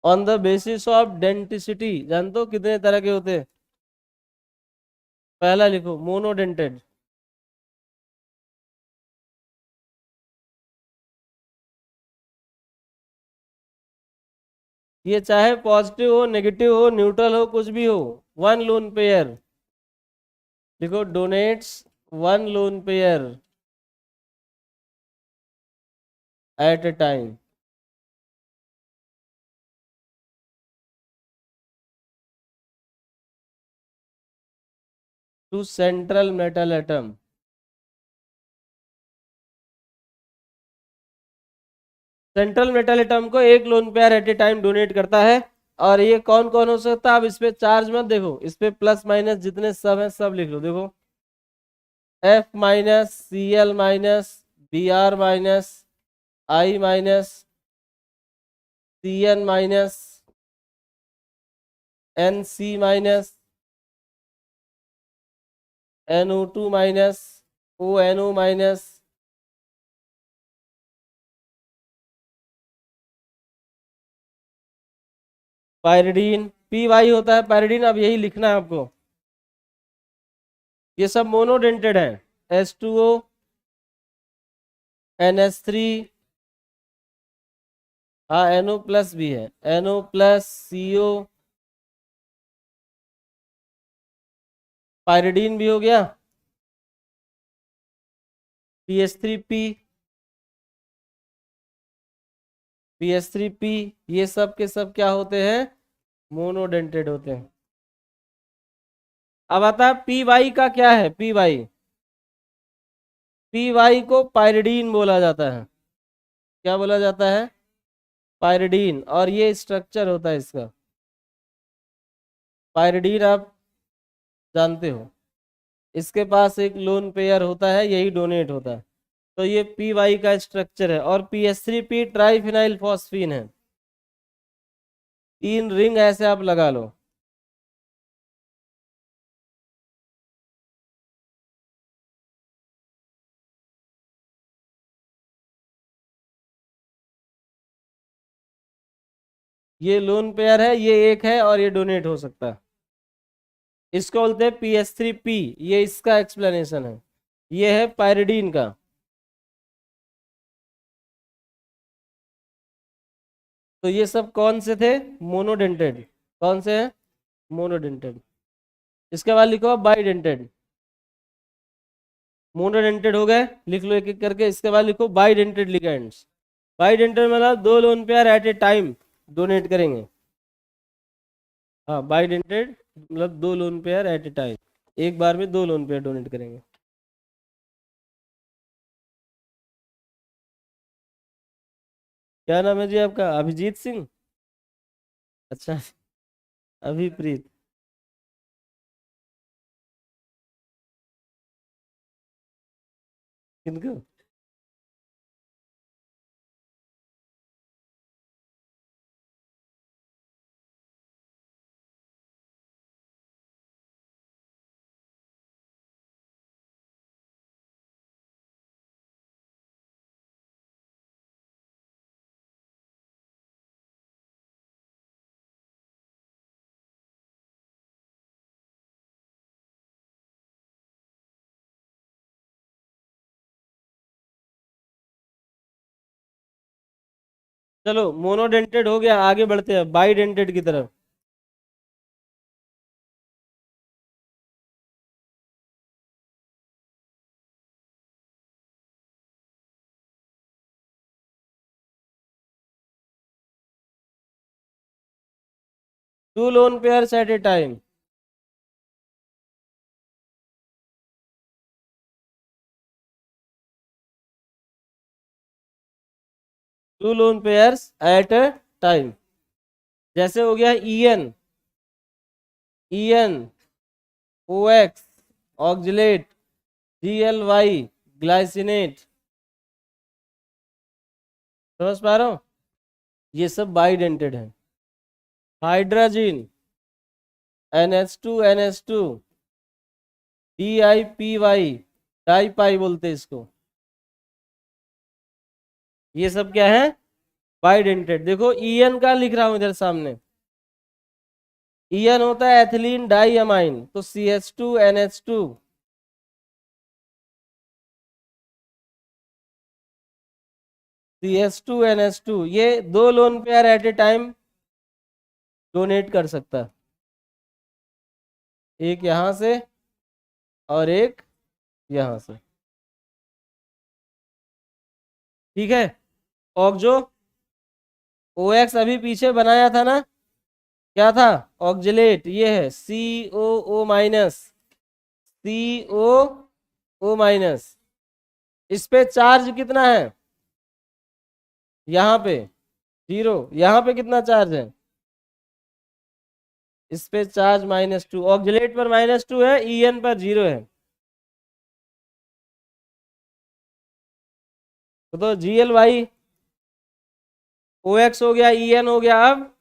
On the basis of denticity जानते हो कितने तरह के होते हैं? पहला लिखो मोनोडेंटेड, ये चाहे पॉजिटिव हो, नेगेटिव हो, न्यूट्रल हो, कुछ भी हो, वन लोन पेयर। देखो donates one lone pair at a time to central metal atom. Central metal atom को एक lone pair at a time donate करता है। और ये कौन कौन हो सकता है? आप इस पे चार्ज मत देखो, इस पे प्लस माइनस जितने सब है सब लिख लो। देखो F minus, Cl minus, Br minus, I minus, Cn minus, Nc minus, NO2 minus, ONO minus, pyridine, Py होता है पायरिडीन। अब यही लिखना है आपको, ये सब मोनोडेंटेड है। H2O, NH3, हाँ NO प्लस भी है, NO प्लस, CO, पायरिडीन भी हो गया। PH3P, PH3P, ये सब के सब क्या होते हैं? मोनोडेंटेड होते हैं। अब आता है पी वाई का क्या है? पी वाई, पी वाई को पायरिडीन बोला जाता है। क्या बोला जाता है? पायरिडीन। और ये स्ट्रक्चर होता है इसका। पायरिडीन आप जानते हो, इसके पास एक लोन पेयर होता है, यही डोनेट होता है। तो ये पी वाई का स्ट्रक्चर है। और PH3P ट्राइफिनाइल फॉस्फीन है। 3 रिंग ऐसे आप लगा लो। ये लोन पेयर है, ये एक है, और ये डोनेट हो सकता है। इसको बोलते हैं PH3P। ये इसका एक्सप्लेनेशन है। ये है पायरिडीन का। तो ये सब कौन से थे? मोनोडेंटेड। कौन से हैं? मोनोडेंटेड। इसके बाद लिखो बाइडेंटेड। मोनोडेंटेड हो गए, लिख लो एक एक करके। इसके बाद लिखो बाइडेंटेड लिगेंड्स। बाइडेंटेड मतलब 2 lone pair at a time donate करेंगे। हाँ, बाइडेंटेड मतलब 2 lone pair at a time, एक बार में 2 लोन पेयर डोनेट करेंगे। क्या नाम है जी आपका? अभिजीत सिंह? अच्छा। अभिप्रीत। किनको? चलो, मोनोडेंटेड हो गया, आगे बढ़ते हैं बाइडेंटेड की तरफ। Two lone pairs at a time. Two lone pairs at a time. जैसे हो गया EN, EN, OX, oxalate, GLY, glycinate. समझ पा रहा हूँ? ये सब बाइडेंटेड है। हाइड्रोजन, NH2, DIPY, डाईपाई बोलते हैं इसको। ये सब क्या है? बाइडेंटेड। देखो EN का लिख रहा हूं इधर सामने। EN होता है एथिलीन डाई अमाइन, तो CH2NH2। CH2NH2 ये 2 lone pair at a time donate कर सकता है। एक यहां से और एक यहां से। ठीक है। ऑक्जो, OX अभी पीछे बनाया था ना, क्या था? ऑक्जिलेट। ये है COO-, COO-। इस पे चार्ज कितना है? यहाँ पे 0। यहाँ पे कितना चार्ज है? इस पे चार्ज -2। ऑक्जिलेट पर -2 है, EN पर 0 है। तो GLY, OX हो गया, EN हो गया। अब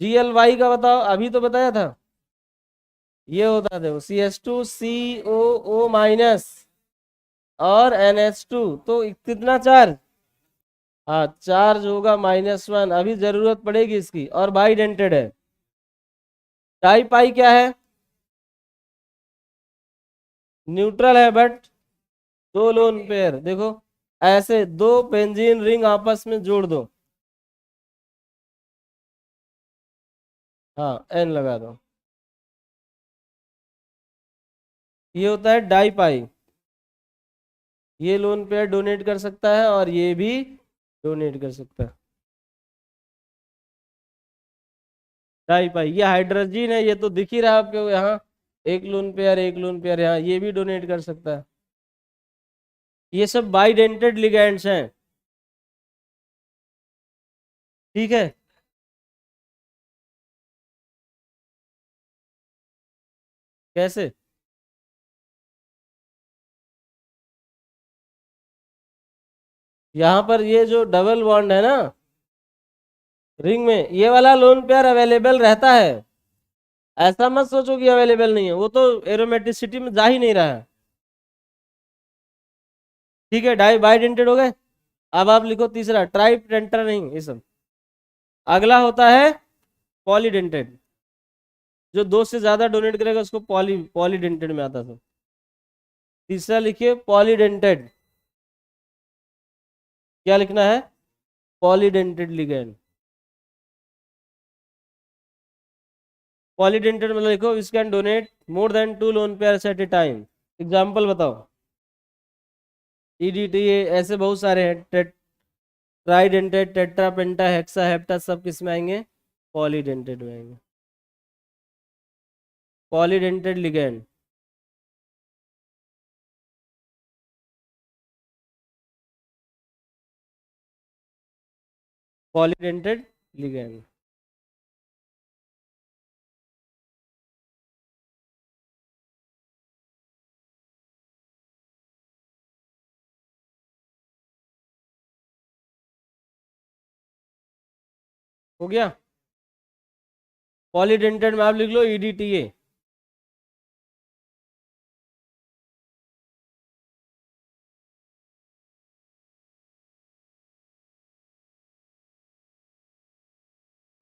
GLY का बताओ, अभी तो बताया था। ये होता है देखो CH2COO- और NH2, तो कितना चार्ज? हाँ, चार्ज होगा -1। अभी जरूरत पड़ेगी इसकी। और बाइडेंटेड है। टाइप आई क्या है? न्यूट्रल है, बट 2 लोन पेयर। देखो ऐसे 2 बेंजीन रिंग आपस में जोड़ दो। हाँ, N लगा दो। ये होता है डाइपाई। ये लोन पेयर डोनेट कर सकता है और ये भी डोनेट कर सकता है। डाई पाई, ये हाइड्रोजन है, ये तो दिख ही रहा है आपको यहाँ, एक लोन पेयर, एक लोन पेयर यहाँ, ये भी डोनेट कर सकता है। ये सब बाइडेंटेड लिगेंड्स हैं, ठीक है। कैसे? यहाँ पर ये जो डबल बॉन्ड है ना रिंग में, ये वाला लोन पेयर अवेलेबल रहता है, ऐसा मत सोचो कि अवेलेबल नहीं है, वो तो एरोमेटिसिटी में जा ही नहीं रहा है, ठीक है। डाई बाइडेंटेड हो गए। अब आप लिखो तीसरा, ट्राइडेंटर नहीं ये सब। अगला होता है पॉलीडेंटेड, जो दो से ज्यादा डोनेट करेगा उसको पॉलीडेंटेड में आता था। तीसरा लिखिए पॉलीडेंटेड, क्या लिखना है? Polydentate ligand. पॉलीडेंटेड मतलब लिखो इस can donate more than 2 lone pairs at a time. Example बताओ। ईडीटी, ऐसे बहुत सारे हैं, tridentate, tetra, penta, hexa, hepta, सब किस में आएंगे? पॉलीडेंटेड में आएंगे। Polydentate ligand. Polydentate ligand. हो गया। पॉलीडेंटेड में आप लिख लो ईडीटीए।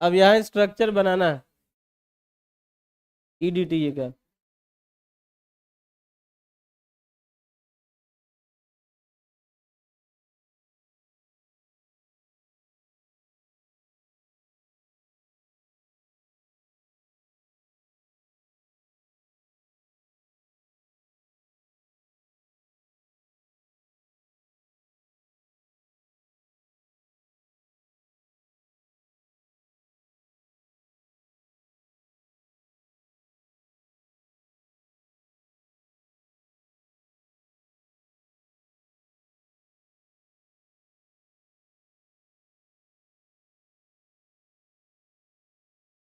अब यहाँ स्ट्रक्चर बनाना है ईडीटीए का।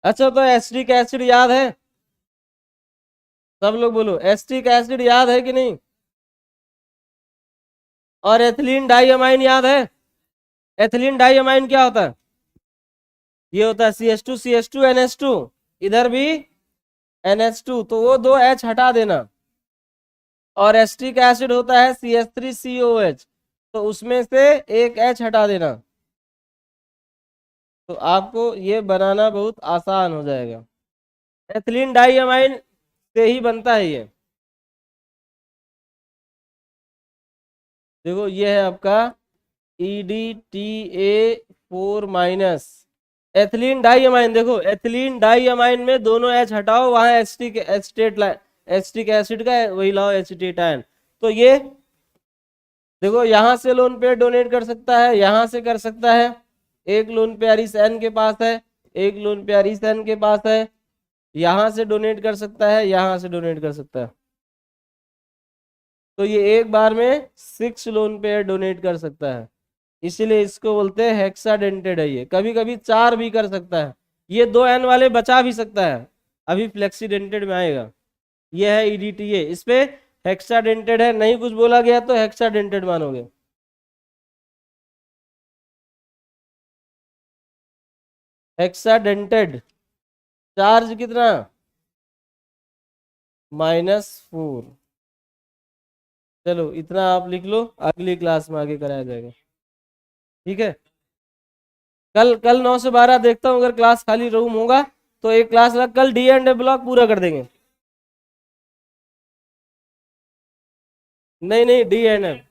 अच्छा, तो एसिटिक एसिड याद है? सब लोग बोलो, एसिटिक एसिड याद है कि नहीं? और एथिलीन डाइअमाइन याद है? एथिलीन डाइअमाइन क्या होता है? ये होता है CH2 NH2, इधर भी NH2, तो वो दो H हटा देना। और एसिटिक एसिड होता है CH3COH, तो उसमें से एक H हटा देना, तो आपको ये बनाना बहुत आसान हो जाएगा। एथिलीन डाइअमाइन से ही बनता है ये। देखो ये है आपका EDTA4-। एथिलीन डाइअमाइन, देखो एथिलीन डाइअमाइन में दोनों एच हटाओ, वहां एसिटिक एस्टेट एसिटिक एसिड का वही लाओ एसिटेटाइन। तो ये देखो यहां से लोन पेयर डोनेट कर सकता है, यहां से कर सकता है, एक लोन पेयर इस एन के पास है, एक लोन पेयर इस एन के पास है, यहां से डोनेट कर सकता है, यहां से डोनेट कर सकता है। तो ये एक बार में 6 लोन पेयर डोनेट कर सकता है, इसीलिए इसको बोलते हैं हेक्साडेंटेड है। ये कभी कभी 4 भी कर सकता है, ये 2 एन वाले बचा भी सकता है, अभी फ्लेक्सीडेंटेड में आएगा। ये है ईडीटीए, इस पे हेक्साडेंटेड है, नहीं कुछ बोला गया तो हेक्साडेंटेड मानोगे। हेक्साडेंटेड, चार्ज कितना? -4। चलो इतना आप लिख लो, अगली क्लास में आगे कराया जाएगा, ठीक है। कल कल 9 से 12 देखता हूँ, अगर क्लास खाली रूम होगा तो एक क्लास लग, कल D&A ब्लॉक पूरा कर देंगे। नहीं नहीं, D&A